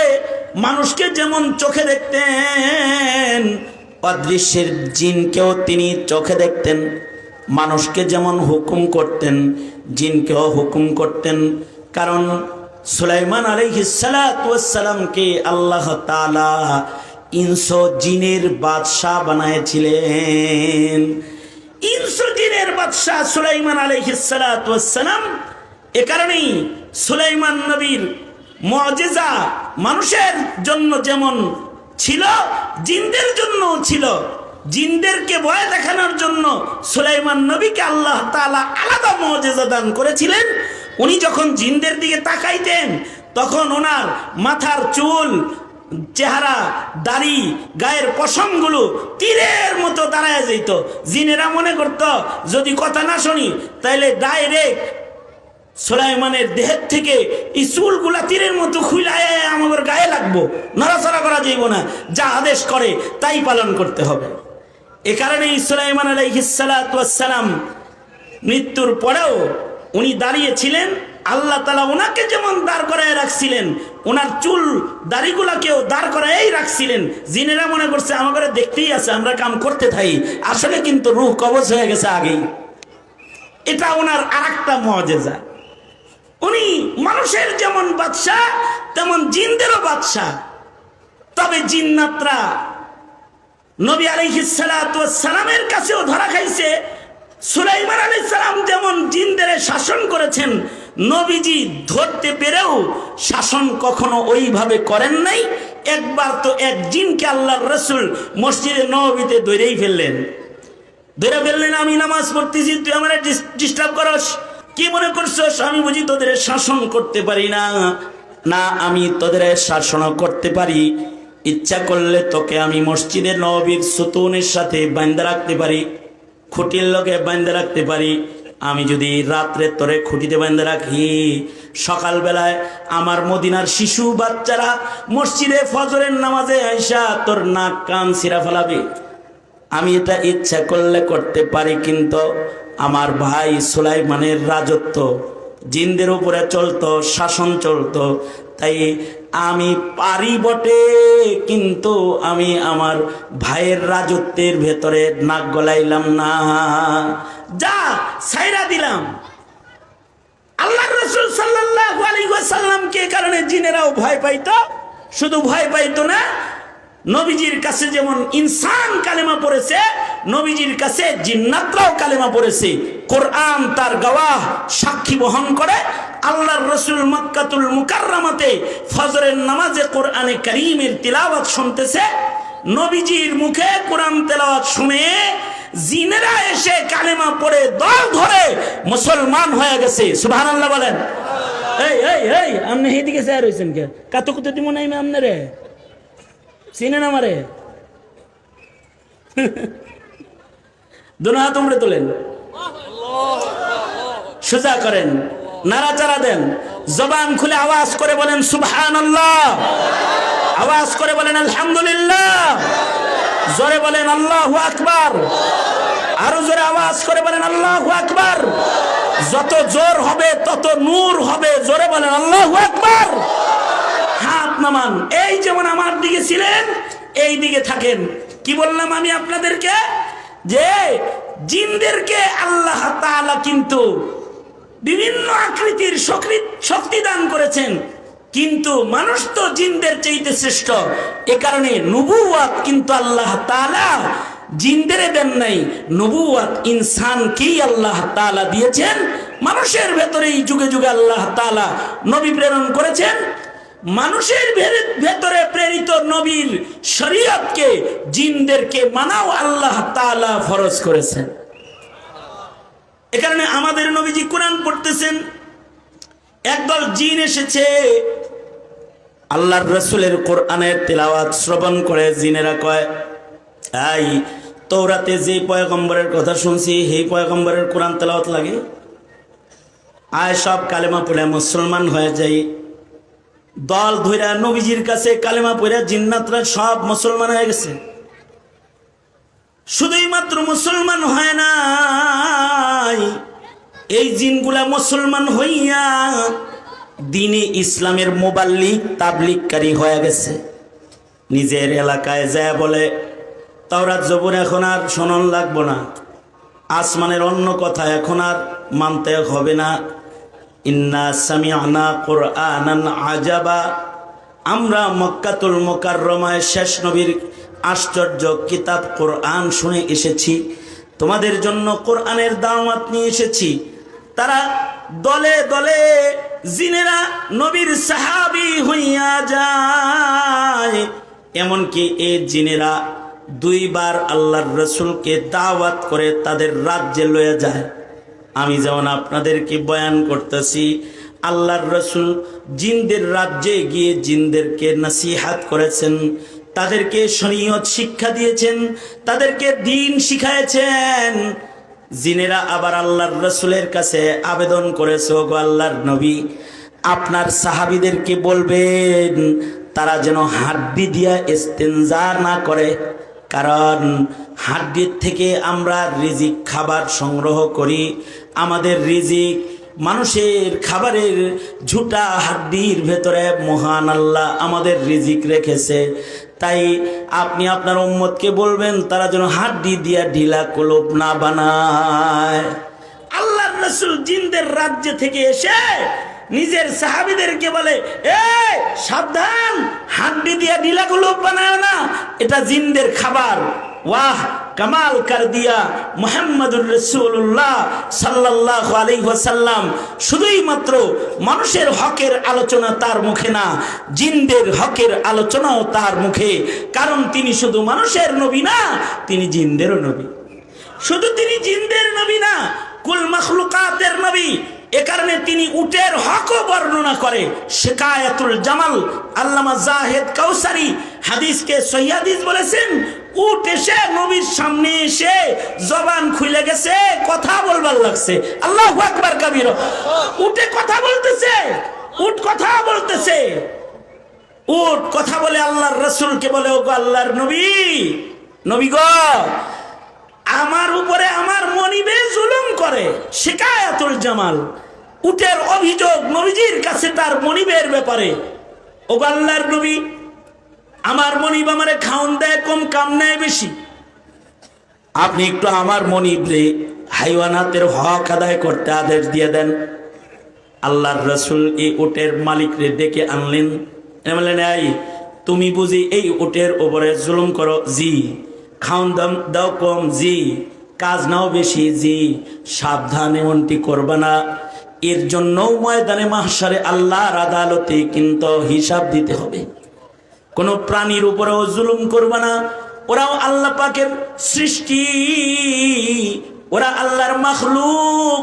মানুষকে যেমন চোখে দেখতেন, অদৃশ্যের জিনকেও তিনি চোখে দেখতেন। মানুষকে যেমন হুকুম করতেন, জিনকেও হুকুম করতেন। কারণ সুলাইমান আলাইহিস সালাতু ওয়াস সালামকে আল্লাহ তাআলা ইনস জিনের বাদশাহ বানাইছিলেন। ইনস জিনের বাদশাহ সুলাইমান আলাইহিস সালাতু ওয়াস সালাম। এ কারণেই সুলাইমান নবীর মুআজিজা মানুষের জন্য যেমন ছিল, জিনদের জন্য ছিল। জিনদেরকে ভয় দেখানোর জন্য সুলাইমান নবীকে আল্লাহ তাআলা আলাদা মুআজিজা দান করেছিলেন। উনি যখন জিনদের দিকে তাকাইতেন, তখন ওনার মাথার চুল, চেহারা, দাড়ি, গায়ের পশমগুলো তীরের মতো দাঁড়ায় যেত। জিনেরা মনে করত যদি কথা না শুনি তাইলে ডাইরেক্ট সুলাইমানের দেহের থেকে এই চুলগুলা তীরের মতো খুইলায় আমাদের গায়ে লাগবো, নড়াচড়া করা যাইব না, যা আদেশ করে তাই পালন করতে হবে। এ কারণে সুলাইমান আলাইহিস সালাতু ওয়াস সালাম মৃত্যুর পরেও উনি দাঁড়িয়েছিলেন। আল্লাহ তাআলা ওনাকে যেমন দাঁড় করায় রাখছিলেন, ওনার চুল দাড়িগুলাকেও দাঁড় করাই রাখছিলেন। জিনেরা মনে করছে আমাদের দেখতেই আছে, আমরা কাম করতে থাকি, আসলে কিন্তু রূহ কবজ হয়ে গেছে আগেই। এটা ওনার আরেকটা মুআজিজা। উনি মানুষের যেমন বাদশা, তেমন জিনদেরও বাদশা। তবে জিন্নাতরা নবী আলাইহিস সালাতু ওয়াস সালামের কাছেও ধরা খাইছে। সুলাইমান আলাইহিস সালাম যেমন জিনদের শাসন করেছেন, নবীজি ধরতে পেরেও শাসন কখনো ওইভাবে করেন নাই। একবার তো এক জিনকে আল্লাহর রাসূল মসজিদে নববীতে ধরেই ফেললেন। আমি নামাজ পড়তেছি, তুই আমার ডিস্টার্ব করস, কি মনে করছস আমি বুঝি তোদের শাসন করতে পারি না? না, আমি তোদের শাসনও করতে পারি। ইচ্ছা করলে তোকে আমি মসজিদে নববীর সুতুনের সাথে বাঁধা রাখতে পারি, খুঁটির লগে বাঁধা রাখতে পারি। আমি যদি রাত্রে তোরে খুঁটিতে বাঁধা রাখি, সকালবেলায় আমার মদিনার শিশু বাচ্চারা মসজিদে ফজরের নামাজে আইসা তোর নাক কান ছিঁড়া ফেলাবে। আমি এটা ইচ্ছা করলে করতে পারি, কিন্তু আমার ভাই সুলাইমানের রাজত্ব জিনদের উপরে চলতো, শাসন চলতো, তাই আমি পারি বটে, কিন্তু আমি আমার ভাইয়ের রাজত্বের ভেতরে নাক গলাইলাম না, যা ছাইরা দিলাম। আল্লাহর রাসূল সাল্লাল্লাহু আলাইহি ওয়াসাল্লামকে কারণে জিনেরাও ভয় পাইতো। শুধু ভয় পাইতো না, নবীজির কাছে যেমন ইনসান কালেমা পড়েছে, নবীজির কাছে জিন্নাতরাও কালেমা পড়েছে। কোরআন তার গওয়াহ, সাক্ষী বহন করে। আল্লাহর রাসূল মক্কাতুল মুকাররমাতে ফজরের নামাজে কোরআনে কারীমের তিলাওয়াত শুনতেছে। নবীজির মুখে কোরআন তেলাওয়াত শুনে জিনেরা এসে কালেমা পড়ে দল ধরে মুসলমান হয়ে গেছে। সুবহানাল্লাহ বলেন। এই এই এই আপনি এইদিকে স্যার হইছেন কে? কাতুকুতে দিব নাই আমি আপনারে, চিনেন আমারে? দুনো হাত উমরে তোলেন, সোজা করেন, নাড়াচাড়া দেন, জবান খুলে আওয়াজ করে বলেন সুবহানাল্লাহ, আওয়াজ করে বলেন আলহামদুলিল্লাহ, জোরে বলেন আল্লাহু আকবার, আরো জোরে আওয়াজ করে বলেন আল্লাহু আকবার। যত জোর হবে তত নূর হবে, জোরে বলেন আল্লাহু আকবার। হাত নামান, এই যেমন আমার দিকে ছিলেন এই দিকে থাকেন। কি বললাম আমি আপনাদেরকে? যে জিনদেরকে আল্লাহ তাআলা কিন্তু বিভিন্ন আকৃতির শক্তি দান করেছেন, কিন্তু মানুষ তো জিনদের চাইতে শ্রেষ্ঠ। এ কারণে নবুওয়াত কিন্তু আল্লাহ তাআলা জিনদের দেন নাই, নবুওয়াত ইনসানকেই আল্লাহ তাআলা দিয়েছেন। মানুষের ভেতরেই যুগে যুগে আল্লাহ তাআলা নবী প্রেরণ করেছেন। মানুষের ভেতরে প্রেরিত নবীর শরীয়তকে জিনদেরকে মানাও আল্লাহ তাআলা ফরজ করেছেন। এ কারণে আমাদের নবীজি কোরআন পড়তেছেন, একদল জিন এসেছে আল্লাহর রাসূলের কোরআনের তেলাওয়াত শ্রবণ করে। জিনেরা কয়, এই তৌরাতে যে পয়গম্বরের কথা শুনছি সেই পয়গম্বরের কোরআন তেলাওয়াত লাগে, আয় সব কালেমা পড়ে মুসলমান হয়ে যাই। দল ধইরা নবীজির কাছে কালেমা পড়ে জিন্নাতরা সব মুসলমান হয়ে গেছে। শুধুই মাত্র মুসলমান হয় নাই, এই জিনগুলা মুসলমান হইয়া দ্বীনে ইসলামের মুবাল্লিগ তাবলীগকারী হয়ে গেছে। নিজের এলাকায় যায় বলে তাওরাত জবুর এখন আর শোনন লাগবো না, আসমানের অন্য কথা এখন আর মানতে হবে না। ইন্না সামিআনা কুরআনান আজাবা, আমরা মক্কাতুল মুকাররমায় শেষ নবীর আশ্চর্য কিতাব কোরআন শুনে এসেছি, তোমাদের জন্য কোরআনের দাওয়াত নিয়ে এসেছি। তারা দলে দলে জিনেরা নবীর সাহাবী হইয়া যায়। এমনকি এই জিনেরা দুইবার আল্লাহর রাসূলকে দাওয়াত করে তাদের রাজ্যে লয়ে যায়। আমি যেমন আপনাদেরকে বয়ান করতেছি, আল্লাহর রাসূল জিনদের রাজ্যে গিয়ে জিনদেরকে নসিহত করেছেন, তাদেরকে শরীয়ত শিক্ষা দিয়েছেন, তাদেরকে দ্বীন শিখাইছেন। জিনেরা আবার আল্লাহর রাসূলের কাছে আবেদন করেছে, ওগো আল্লাহর নবী, আপনার সাহাবীদেরকে বলবেন তারা যেন হাড্ডি দিয়া ইস্তেনজা না করে, কারণ হাড্ডির থেকে আমরা রিজিক খাবার সংগ্রহ করি। আমাদের রিজিক মানুষের খাবারের ঝুটা হাড্ডির ভেতরে মহান আল্লাহ আমাদের রিজিক রেখেছে। তাই আপনি আপনার উম্মতকে বলবেন তারা যেন হাড্ডি দিয়া ঢিলা কলপ না বানায়। আল্লাহর রাসূল জিনদের রাজ্য থেকে এসে নিজের সাহাবীদেরকে বলে, এই সাবধান, হাড্ডি দিয়ে ঢিলাগুলো বানায় না, এটা জিনদের খাবার। ওয়াহ, কামাল কর দিয়া মুহাম্মদুর রাসূলুল্লাহ সাল্লাল্লাহু আলাইহি ওয়াসাল্লাম শুধুই মাত্র মানুষের হকের আলোচনা তার মুখে না, জিনদের হকের আলোচনাও তার মুখে। কারণ তিনি শুধু মানুষের নবী না, তিনি জিনদেরও নবী। শুধু তিনি জিনদের নবী না, কুল মাখলুকাতের নবী। এ কারণে তিনি উটের হকও বর্ণনা করে। শিকায়াতুল জামাল আল্লামা জাহেদ কাউসারি হাদিসকে সহিহ হাদিস বলেছেন, উট এসে নবীর সামনে এসে জবান খুলে গেছে, কথা বলবার লাগছে। আল্লাহু আকবার কাবীরা। উটে কথা বলতেছে, উট কথা বলতেছে। উট কথা বলে আল্লাহর রাসূলকে বলে, ওগো আল্লাহর নবী, নবী গো, আমার উপরে আমার মনিবে জুলুম করে। শিকায়াতুল জামাল, উটের অভিযোগ নবীজির কাছে তার মনিবের ব্যাপারে। ওগো আল্লাহর নবী, আমার মনিব আমারে খাওন দেয় কম, কাম নেয় বেশি। আপনি একটু আমার মনিবরে হাইওয়ানাতের হক আদায় করতে আদেশ দিয়ে দেন। আল্লাহর রাসূল এই উটের মালিকরে ডেকে আনলেন, বললেন, এই তুমি বুঝি এই উটের উপরে জুলুম করো? জি। খাওন দাও কম? জি। কাজ নাও বেশি? জি। সাবধান, এমনটি করবা না, এর জন্য ময়দানে মাহশারে আল্লাহর আদালতে কিন্তু হিসাব দিতে হবে। কোন প্রাণীর উপরেও জুলুম করবা না, ওরাও আল্লাহ পাকের সৃষ্টি, ওরা আল্লাহর মাখলুক,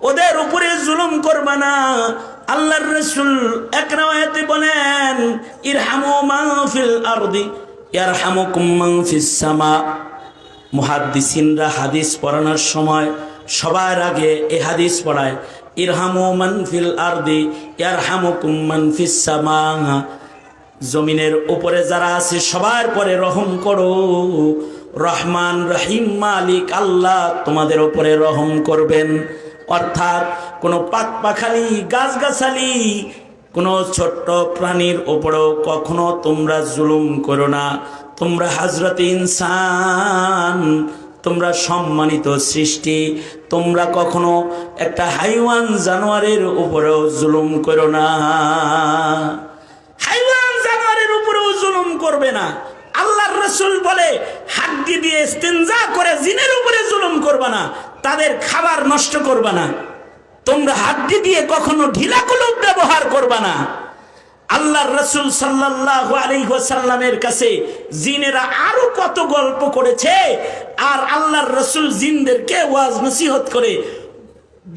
ওদের উপরে জুলুম করবা না। আল্লাহর রাসূল এক রাওয়ায়াতে বলেন, ইরহামু মান ফিল আরদি ইয়ারহামুকুম মান ফিস সামা। মুহাদ্দিসিনরা হাদিস পড়ানোর সময় সবার আগে এই হাদিস পড়ায়, ইরহামু মান ফিল আরদি ইয়ারহামুকুম মান ফিস সামা। জমিনের উপরে যারা আছে সবার পরে রহম করো, রহমান রহিম মালিক আল্লাহ তোমাদের উপরে রহম করবেন। অর্থাৎ কোনো পাখপাখালি, গাছগাছালি, কোনো ছোট্ট প্রাণীর উপরেও কখনো তোমরা জুলুম করো না। তোমরা হযরতে ইনসান, তোমরা সম্মানিত সৃষ্টি, তোমরা কখনো একটা হাইওয়ান জানোয়ারের উপরেও জুলুম করো না। হাইওয়ান জানোয়ারের উপরেও জুলুম করবে না। আল্লাহর রাসূল বলে, হাড্ডি দিয়ে ইস্তেনজা করে জিনের উপরে জুলুম করবে না, তাদের খাবার নষ্ট করবে না। তোমরা হাড্ডি দিয়ে কখনো ঢিলা কলম ব্যবহার করবে না। আল্লাহর রাসূল সাল্লাল্লাহু আলাইহি ওয়াসাল্লামের কাছে জিনেরা আরো কত গল্প করেছে, আর আল্লাহর রাসূল জিনদেরকে ওয়াজ নসিহত করে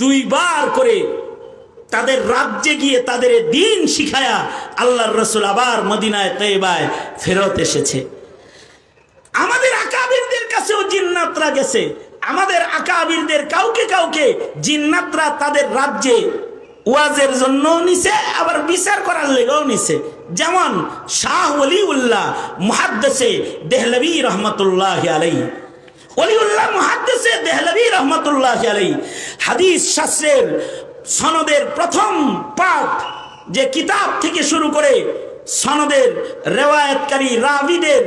দুইবার করে তাদের রাজ্যে গিয়ে তাদের দ্বীন শিখায়া আল্লাহর রাসূল আবার মদিনায় তয়বায় ফেরত এসেছে। আমাদের আকাবিরদের কাছেও জিন্নাতরা গেছে, আমাদের আকাবিরদের কাউকে কাউকে জিন্নাতরা তাদের রাজ্যে ওয়াজের জন্য নিছে, আবার বিচার করার লেগেও নিছে। যেমন শাহ ওলিউল্লাহ মুহাদ্দিসে দেহলভী রহমাতুল্লাহি আলাইহি, ওলিউল্লাহ মুহাদ্দিসে দেহলভী রহমাতুল্লাহি আলাইহি হাদিস শাস্ত্রের সনদের প্রথম পাঠ, যে কিতাব থেকে শুরু করে সনদের রেওয়ায়াতকারী রাবিদের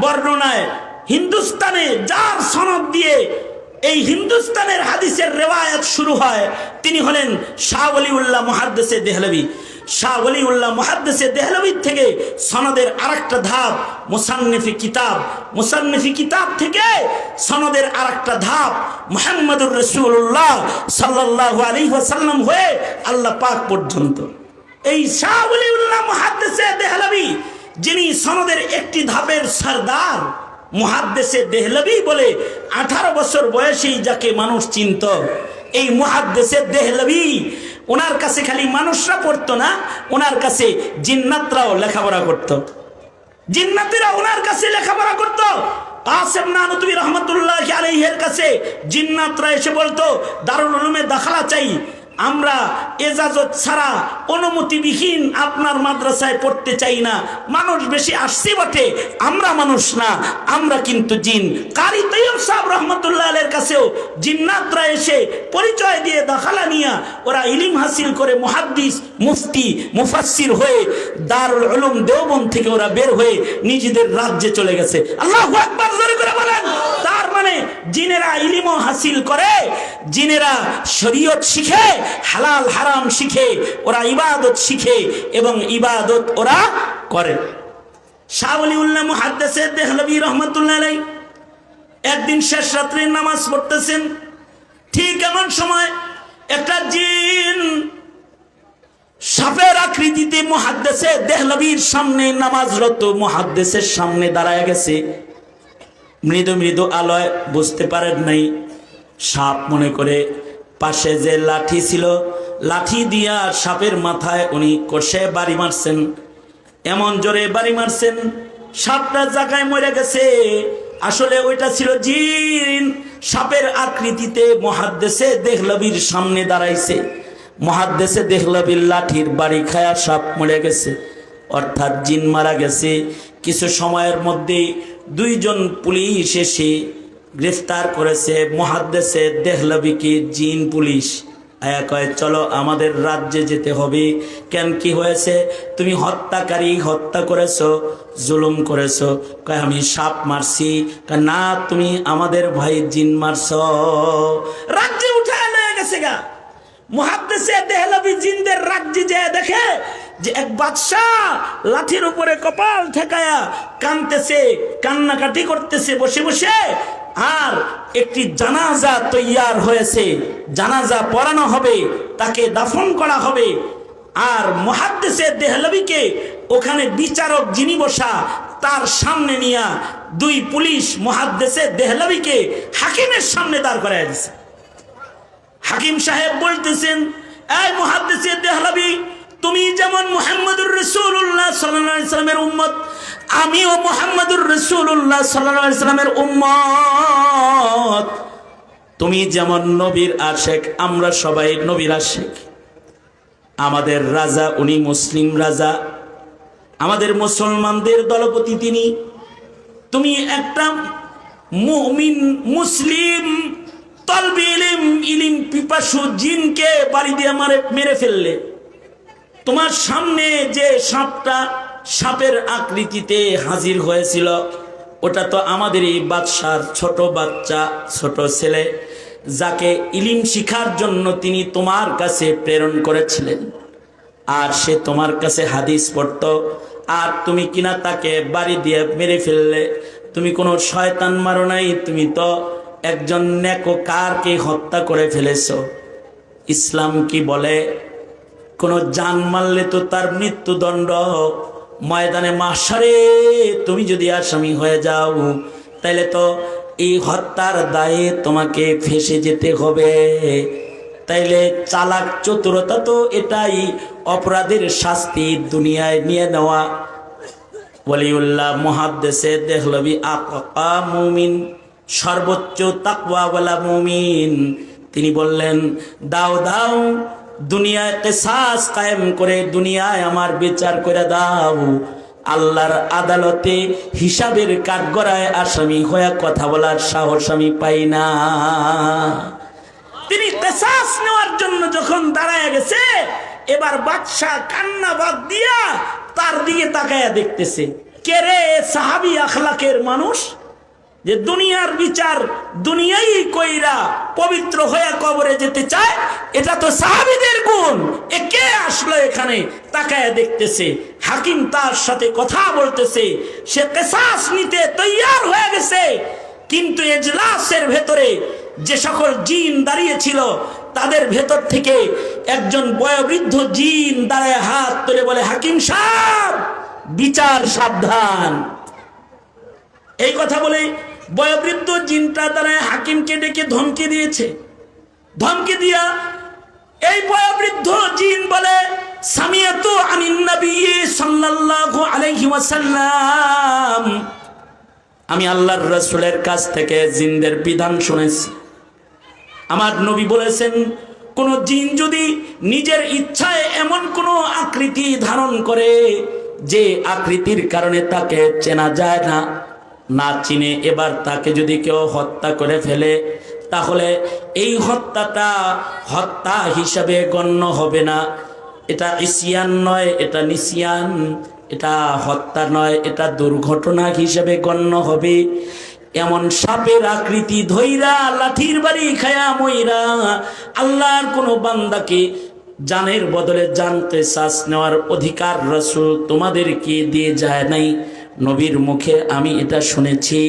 বর্ণনায় হিন্দুস্তানে যার সনদ দিয়ে এই হিন্দুস্তানের হাদিসের রেওয়ায়াত শুরু হয়, তিনি হলেন শাহ ওলিউল্লাহ মুহাদ্দিসে দেহলভী। শাহ ওলিউল্লাহ মুহাদ্দিসে দেহলভী থেকে সনদের আরেকটা ধাপ মুসান্নিফি কিতাব, মুসান্নিফি কিতাব থেকে সনদের আরেকটা ধাপ মুহাম্মদুর রাসূলুল্লাহ সাল্লাল্লাহু আলাইহি ওয়াসাল্লাম হয়ে আল্লাহ পাক পর্যন্ত। এই শাহ ওলিউল্লাহ মুহাদ্দিসে দেহলভী, যিনি সনদের একটি ধাপের সরদার, মুহাদ্দিসে দেহলভী বলে 18 বছর বয়সেই যাকে মানুষ চিনত, এই মুহাদ্দিসে দেহলভী, ওনার কাছে খালি মানুষরা পড়তো না, ওনার কাছে জিন্নাতরাও লেখাপড়া করত। জিন্নাতীরা ওনার কাছে লেখাপড়া করত। কাসেম নানুতুবি রহমাতুল্লাহি আলাইহির কাছে জিন্নাতরা এসে বলতো, দারুল উলুমে দাখালা চাই, আমরা এজাজত ছাড়া অনুমতিবিহীন আপনার মাদ্রাসায় পড়তে চাই না। মানুষ বেশি আসছে বটে, আমরা মানুষ না, আমরা কিন্তু জিন। কারি তৈয়ব সাহেব রহমতুল্লাহ আলাইহির কাছেও জিন্নাতরা এসে পরিচয় দিয়ে দাখালা নিয়া ওরা ইলম হাসিল করে মুহাদ্দিস, মুফতি, মুফাসসির হয়ে দারুল উলুম দেওবন্দ থেকে ওরা বের হয়ে নিজেদের রাজ্যে চলে গেছে। আল্লাহু আকবার, জোরে করে বলেন। তার মানে যেখানে জিনেরা ইলম হাসিল করে, জিনেরা শরীয়ত শিখে, হালাল হারাম শিখে, ওরা ইবাদত শিখে এবং ইবাদত ওরা করে। শাহ ওলিউল্লাহ মুহাদ্দিস দেহলভী রহমাতুল্লাহ আলাইহি একদিন শেষ রাত্রে নামাজ পড়তেছেন, ঠিক এমন সময় একটা জিন সাপের আকৃতিতে মুহাদ্দিস দেহলভীর সামনে, নামাজরত মুহাদ্দিসের সামনে দাঁড়ায় গেছে। মৃদু মৃদু আলোয় বুঝতে পারেন নাই সাপ মনে করে। পাশে যে লাঠি ছিল, লাঠি দিয়া সাপের মাথায় উনি কষে বাড়ি মারছেন, এমন জোরে বাড়ি মারছেন সাপটা জায়গায় মরে গেছে। আসলে ওইটা ছিল জিন, সাপের আকৃতিতে মুহাদ্দিস দেহলভীর সামনে দাঁড়াইছে। মুহাদ্দিস দেহলভীর লাঠির বাড়ি খায়া সাপ মরে গেছে, অর্থাৎ জিন মারা গেছে। কিছু সময়ের মধ্যে দুইজন পুলিশ এসে গ্রেফতার করেছে মুহাদ্দিস দেহলভীকে। জিন পুলিশ আয়া কয়, চলো আমাদের রাজ্যে যেতে হবে। কেন, কি হয়েছে? তুমি হত্যাকারী, হত্যা করেছো, জুলুম করেছো। কয়, আমি সাপ মারছি। কয়, না, তুমি আমাদের ভাই জিন মারছ। রাজ্যে উঠে লয়ে গেছে গা। মুহাদ্দিস দেহলভী জিনদের রাজ্যে যায়, দেখে যে এক বাদশাহ লাঠির উপরে কপাল ঠেকায়া কাঁদতেছে, কান্নাকাটি করতেছে বসে বসে। আর একটি জানাজা তৈয়ার হয়েছে, জানাজা পড়ানো হবে, তাকে দাফন করা হবে। আর মুহাদ্দিস দেহলভীকে ওখানে বিচারক যিনি বসা, তার সামনে নিয়া দুই পুলিশ মুহাদ্দিস দেহলভীকে হাকিমের সামনে দাঁড় করায় দিয়েছে। হাকিম সাহেব বলতেছেন, এই মুহাদ্দিস দেহলভী, তুমি যেমন মুহাম্মদুর রাসূলুল্লাহ সাল্লাল্লাহু আলাইহি ওয়াসাল্লামের উম্মত, আমিও মুহাম্মদুর রাসূলুল্লাহ সাল্লাল্লাহু আলাইহি ওয়াসাল্লামের উম্মত। তুমি যেমন নবীর আশিক, আমরা সবাই নবীর আশিক। আমাদের রাজা, উনি মুসলিম রাজা, আমাদের মুসলমানদের দলপতি তিনি। তুমি একটা মুমিন মুসলিম তলবে ইলম, ইলম পিপাসু জিনকে বাড়ি দিয়ে মেরে ফেললে। তোমার সামনে যে সাপটা সাপের আকৃতিতে হাজির হয়েছিল, ওটা তো আমাদের এই বাদশার ছোট বাচ্চা, ছোট ছেলে, যাকে ইলম শিখার জন্য তিনি তোমার কাছে প্রেরণ করেছিলেন। আর সে তোমার কাছে হাদিস পড়ত, আর তুমি কিনা তাকে বাড়ি দিয়ে মেরে ফেললে। তুমি কোনো শয়তান মারো নাই, তুমি তো একজন নেককারকে হত্যা করে ফেলেছো। ইসলাম কি বলে? কোন জান মারলে তো তার মৃত্যুদণ্ড। ময়দানে মাহশারে তুমি যদি আসামি হয়ে যাও, তাহলে তো এই হত্যার দায়ে তোমাকে ফেঁসে যেতে হবে। তাইলে চালাক চতুরতা তো এটাই অপরাধের শাস্তি দুনিয়ায় নিয়ে নেওয়া। ওলিউল্লাহ মুহাদ্দিস দেহলভী আকা মুমিন, সর্বোচ্চ তাকওয়াওয়ালা মুমিন। তিনি বললেন, দাও দাও, দুনিয়ায় কিসাস কায়েম করে দুনিয়ায় আমার বিচার করে দাও। আল্লাহর আদালতে হিসাবের কাঠগড়ায় আসামি হয়ে কথা বলার সাহস আমি পাই না। তিনি কিসাস নেওয়ার জন্য যখন দাঁড়ায় গেছে, এবার বাদশা কান্না বাদ দিয়া তার দিকে তাকায়া দেখতেছে, কে রে সাহাবী আখলাকের মানুষ, যে দুনিয়ার বিচার দুনিয়াই কইরা পবিত্র হয়ে কবরে যেতে চায়। এটা তো সাহাবীদের গুণ। এ কে আসলো এখানে? তাকায় দেখতেছে, হাকিম তার সাথে কথা বলতেছে, সে কিসাস নিতে তৈয়ার হয়ে গেছে। কিন্তু এজলাসের ভেতরে যে সকল জিন দাঁড়িয়ে ছিল, তাদের ভেতর থেকে একজন বয়োবৃদ্ধ জিন দাঁড়ায় হাত তুলে বলে, হাকিম সাহেব, বিচার সাবধান। এই কথা বলে বয়োবৃদ্ধ জিনটা দাঁড়ায় হাকিমকে ডেকে ধমকি দিয়েছে। ধমকি দিয়া এই বয়োবৃদ্ধ জিন বলে, সামিয়াতু আনিন নবী সাল্লাল্লাহু আলাইহি ওয়াসাল্লাম, আমি আল্লাহর রাসূলের কাছ থেকে জিনদের বিধান শুনেছি। আমার নবী বলেছেন, কোন জিন যদি নিজের ইচ্ছায় এমন কোন আকৃতি ধারণ করে যে আকৃতির কারণে তাকে চেনা যায় না, না চিনে এবার তাকে যদি কেউ হত্যা করে ফেলে, তাহলে এই হত্যাটা হত্যা হিসাবে গণ্য হবে না। এটা ইসিয়ান নয়, এটা নিসিয়ান, এটা হত্যা নয়, এটা দুর্ঘটনা হিসাবে গণ্য হবে। এমন সাপের আকৃতি ধইরা লাঠির বাড়ি খায়া মইরা আল্লাহর কোনো বান্দাকে জানের বদলে জান কিসাস নেওয়ার অধিকার রাসূল তোমাদেরকে দিয়ে যায় নাই। নবীর মুখে আমি এটা শুনেছি,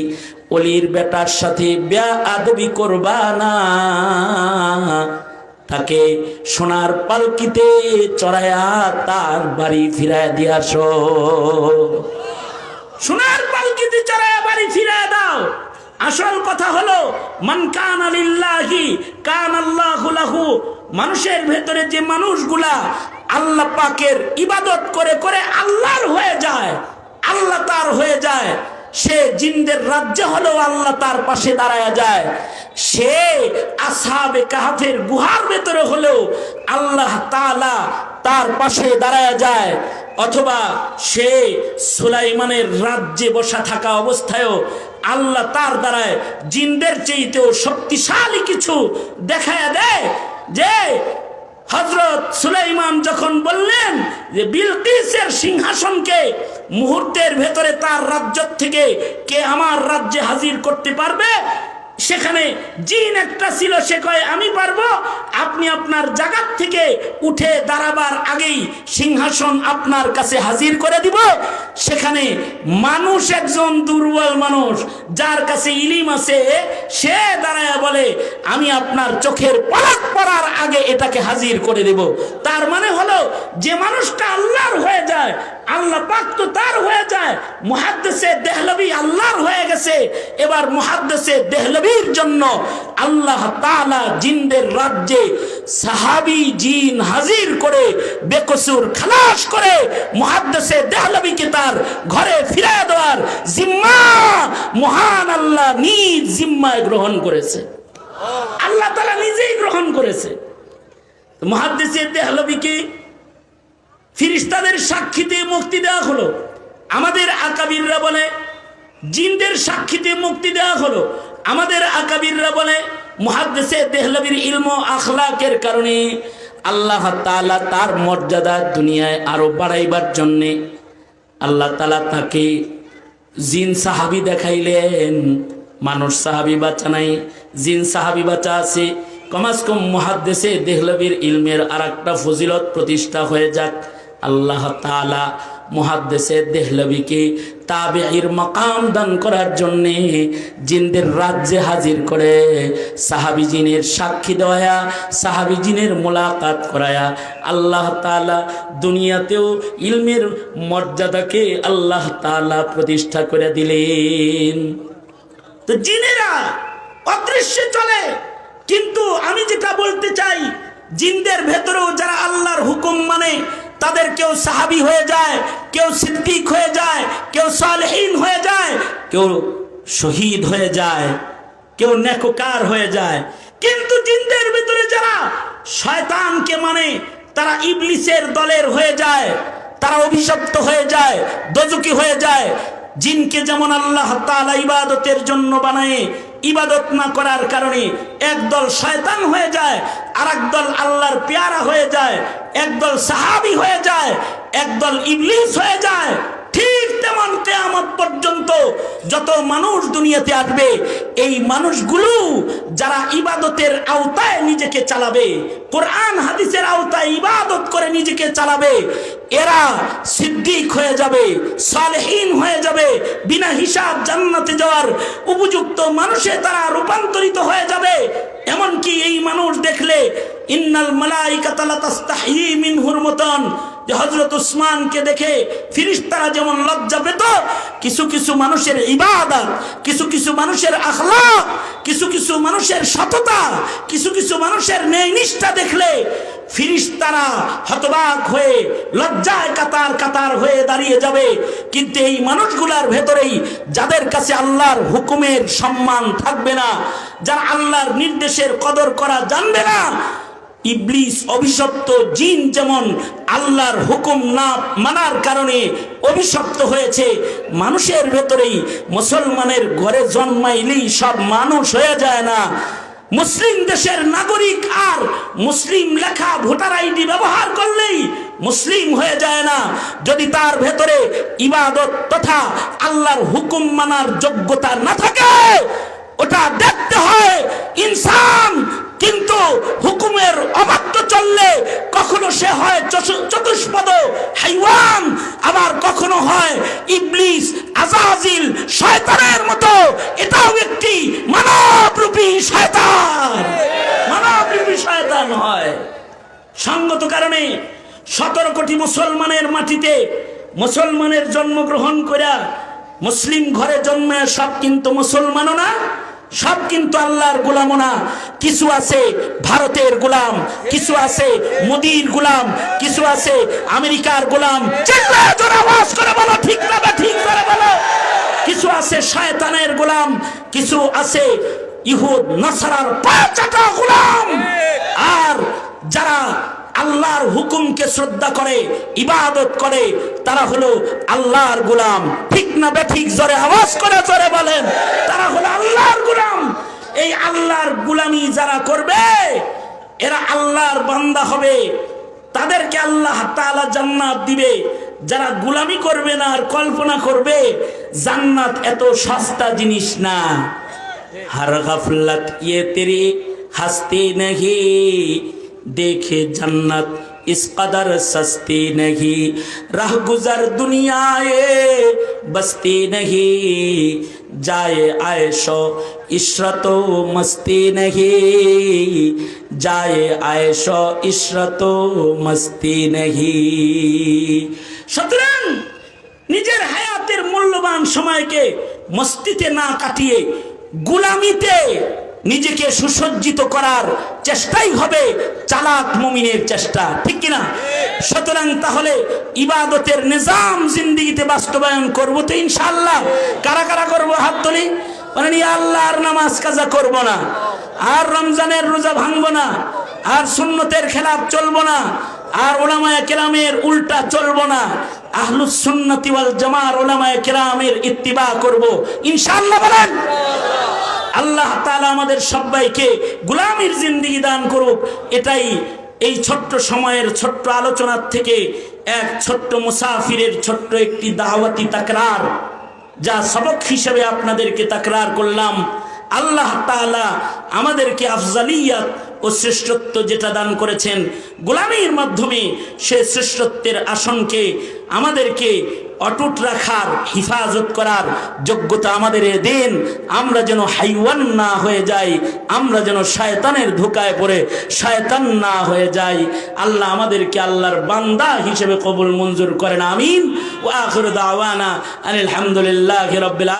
অলির বেটার সাথে বেয়াদবি করবা না, তাকে সোনার পালকিতে চড়ায়া তার বাড়ি ফিরায় দিয়ে আসো। সোনার পালকিতে চড়ায়া বাড়ি ফিরায় দাও। আসল কথা হলো মান কানা লিল্লাহি কানাল্লাহু লাহু। মানুষের ভেতরে যে মানুষগুলা আল্লাহ পাকের ইবাদত করে করে আল্লাহর হয়ে যায়, আল্লাহ তার হয়ে যায়, সে জিনদের রাজ্যে হলেও আল্লাহ তার পাশে দাঁড়ায় যায়। সে আসহাবে কাহফের গুহার ভেতরে হলেও আল্লাহ তাআলা তার পাশে দাঁড়ায় যায়। অথবা সে সুলাইমানের রাজ্যে বসা থাকা অবস্থায়ও আল্লাহ তার দ্বারায় জিনদের চাইতেও শক্তিশালী কিছু দেখায় দেয়। যে হযরত সুলাইমান যখন বললেন যে বিলকিসের সিংহাসনকে মুহূর্তের ভেতরে তার রাজ্য থেকে কে আমার রাজ্যে হাজির করতে পারবে, সেখানে জিন একটা ছিল, সে কয় আমি পারবো। আপনি আপনার জায়গা থেকে উঠে দাঁড়াবার আগেই সিংহাসন আপনার কাছে হাজির করে দিব। সেখানে মানুষ, একজন দুর্বল মানুষ যার কাছে ইলিম আছে, সে দাঁড়ায় বলে আমি আপনার চোখের পলক পড়ার আগে এটাকে হাজির করে দেব। তার মানে হলো যে মানুষটা আল্লাহর হয়ে যায়, আল্লাহ পাক তো তার হয়ে যায়। মুহাদ্দিসে দেহলভী আল্লাহর হয়ে গেছে। এবার মুহাদ্দিসে দেহলভীর জন্য আল্লাহ তাআলা জিনদের রাজ্যে সাহাবী জিন হাজির করে বেকসুর খালাস করে মুহাদ্দিসে দেহলভীকে তার ঘরে ফিরিয়ে দেওয়ার জিম্মা মহান আল্লাহ নিজ জিম্মায় গ্রহণ করেছে। আল্লাহ তাআলা নিজেই গ্রহণ করেছে। মুহাদ্দিসে দেহলভীকে ফেরেশতাদের সাক্ষীতে মুক্তি দেওয়া হলো। আমাদের আকাবিররা বলে জিনদের সাক্ষীতে মুক্তি দেওয়া হলো। আমাদের আকাবিররা বলে মুহাদ্দিসে দেহলভীর ইলম ও আখলাকের কারণে আল্লাহ তাআলা তার মর্যাদা দুনিয়ায় আরো বাড়াইবার জন্য আল্লাহ তাআলা তাকে জিন সাহাবী দেখাইলেন। মানুষ সাহাবী বাঁচা নাই, জিন সাহাবী বাঁচা আছে। কমাস কম মুহাদ্দিসে দেহলভীর ইলমের আরেকটা ফজিলত প্রতিষ্ঠা হয়ে যাক। আল্লাহ তাআলা মুহাদ্দিসে দেহলভীকে তাবেঈর মাকাম দান করার জন্য জিনদের রাজ্যে হাজির করে সাহাবী জিনের সাক্ষী দেওয়া, সাহাবী জিনের মোলাকাত করায়া আল্লাহ তাআলা দুনিয়াতেও ইলমের মর্যাদাকে আল্লাহ তাআলা প্রতিষ্ঠা করে দিলেন। তো জিনেরা অদৃশ্যে চলে, কিন্তু আমি যেটা বলতে চাই, জিনদের ভেতরেও যারা আল্লাহর হুকুম মানে তাদের কেউ সাহাবী হয়ে যায়, কেউ সিদ্দিক হয়ে যায়, কেউ সালেহীন হয়ে যায়, কেউ শহীদ হয়ে যায়, কেউ নেককার হয়ে যায়। কিন্তু জিনদের ভিতরে যারা শয়তানকে মানে তারা ইবলিসের দলের হয়ে যায়, তারা অভিশপ্ত হয়ে যায়, দোজখী হয়ে যায়। জিনকে যেমন আল্লাহ তাআলা ইবাদতের জন্য বানায়, ইবাদত না করার কারণে একদল শয়তান হয়ে যায়, আরেকদল আল্লাহর পেয়ারা হয়ে যায়, একদল সাহাবী হয়ে যায়, একদল ইবলিস হয়ে যায়। ঠিক তেমন কিয়ামত পর্যন্ত যত মানুষ দুনিয়াতে আসবে, এই মানুষগুলো যারা ইবাদতের আওতায় নিজেকে চালাবে, কোরআন হাদিসের আওতায় ইবাদত করে নিজেকে চালাবে, এরা সিদ্দিক হয়ে যাবে, সালেহীন হয়ে যাবে, বিনা হিসাব জান্নাতে যাওয়ার উপযুক্ত মানুষে তারা রূপান্তরিত হয়ে যাবে। এমনকি এই মানুষ দেখলে ইন্নাল মালাইকাতা লা তাস্তাহি মিনহুর মতন, যে হযরত উসমানকে দেখে ফেরেশতারা যেমন লজ্জা পেত, কিছু কিছু মানুষের ইবাদত, কিছু কিছু মানুষের আখলাক, কিছু কিছু মানুষের সততা, কিছু কিছু মানুষের ন্যায়নিষ্ঠা দেখলে ফেরেশতারা হতবাক হয়ে লজ্জায় কাতার কাতার হয়ে দাঁড়িয়ে যাবে। কিন্তু এই মানুষগুলার ভেতরেই যাদের কাছে আল্লাহর হুকুমের সম্মান থাকবে না, যারা আল্লাহর নির্দেশের কদর করা জানবে না, ইবলিস অভিশপ্ত জিন যেমন আল্লাহর হুকুম না মানার কারণে অভিশপ্ত হয়েছে, মানুষের ভেতরেই মুসলমানের ঘরে জন্মাইলেই সব মানুষ হয়ে যায় না। মুসলিম দেশের নাগরিক আর মুসলিম লেখা ভোটার আইডি ব্যবহার করলেই মুসলিম হয়ে যায় না যদি তার ভেতরে ইবাদত তথা আল্লাহর হুকুম মানার যোগ্যতা না থাকে। ওটা দেখতে হয় ইনসান, কিন্তু হুকুমের অবাধ্য চললে কখনো সে হয় চতুষ্পদ হাইওয়ান, আবার কখনো হয় ইবলিস আজাজিল শয়তানের মতো। এটাও একটি মানবরূপী শয়তান, মানবরূপী শয়তান হয়। সঙ্গত কারণে 17 কোটি মুসলমানের মাটিতে মুসলমানের জন্মগ্রহণ করা, মুসলিম ঘরে জন্মে সব কিন্তু মুসলমানও না, সব কিন্তু আল্লাহর গোলামও না। কিছু আছে ভারতের গোলাম, কিছু আছে মোদির গোলাম, কিছু আছে আমেরিকার গোলাম। চিল্লায় জোরে আওয়াজ করে বলো ঠিক না ঠিক করে বলো। কিছু আছে শয়তানের গোলাম, কিছু আছে ইহুদ নাসারার পাঁচটা গোলাম। আর যারা আল্লাহর হুকুমকে শ্রদ্ধা করে, ইবাদত করে, তারা হলো আল্লাহর গোলাম। ঠিক না বেঠিক জোরে আওয়াজ করে জোরে বলেন, তারা হলো আল্লাহর গোলাম। এই আল্লাহর গোলামি যারা করবে এরা আল্লাহর বান্দা হবে, তাদেরকে আল্লাহ তাআলা জান্নাত দিবে। যারা গোলামি করবে না আর কল্পনা করবে জান্নাত এত সস্তা জিনিস না। हर गफलत ये तेरी हस्ती नहीं, देखे जन्नत इस कदर सस्ती नहीं, राह गुजर दुनियाए बस्ती नहीं, जाए आयशो इशरतो मस्ती नहीं, जाए आयशो इशरतो मस्ती नहीं। সুতরাং নিজের হায়াতের মূল্যবান সময়কে মস্তিতে না কাটিয়ে গোলামিতে নিজেকে সুসজ্জিত করার চেষ্টাই হবে চালাক মুমিনের চেষ্টা, ঠিক কিনা? সুতরাং তাহলে ইবাদতের নিজাম জিন্দেগিতে বাস্তবায়ন করব তো ইনশাআল্লাহ। কারা কারা করব হাত তুলি। মানে আল্লাহর নামাজ কাজা করব না, আর রমজানের রোজা ভাঙব না, আর সুন্নতের খেলাফ চলব না, আর উলামায়ে কেরামের উল্টা চলব না, আহলুস সুন্নতি ওয়াল জামার উলামায়ে কেরামের ইত্তিবা করব ইনশাআল্লাহ। বলেন আল্লাহ তাআলা আমাদের সবাইকে গোলামির জিন্দেগি দান করুক। এটাই এই ছোট্ট সময়ের ছোট্ট আলোচনার থেকে এক ছোট্ট মুসাফিরের ছোট্ট একটি দাওয়াতি তাকরার, যা সবক হিসেবে আপনাদেরকে তাকরার করলাম। আল্লাহ তাআলা আমাদেরকে আফজালিয়াত ও শ্রেষ্ঠত্ব যেটা দান করেছেন গোলামির মাধ্যমে, সে শ্রেষ্ঠত্বের আসনকে আমাদেরকে অটুট রাখার, হিফাজত করার যোগ্যতা আমাদের দেন। আমরা যেন হাইওয়ান না হয়ে যাই, আমরা যেন শয়তানের ধোঁকায় পড়ে শয়তান না হয়ে যাই। আল্লাহ আমাদেরকে আল্লাহর বান্দা হিসেবে কবুল মঞ্জুর করেন, আমিন। ওয়া আখিরু দাওয়ানা আলহামদুলিল্লাহি রাব্বিল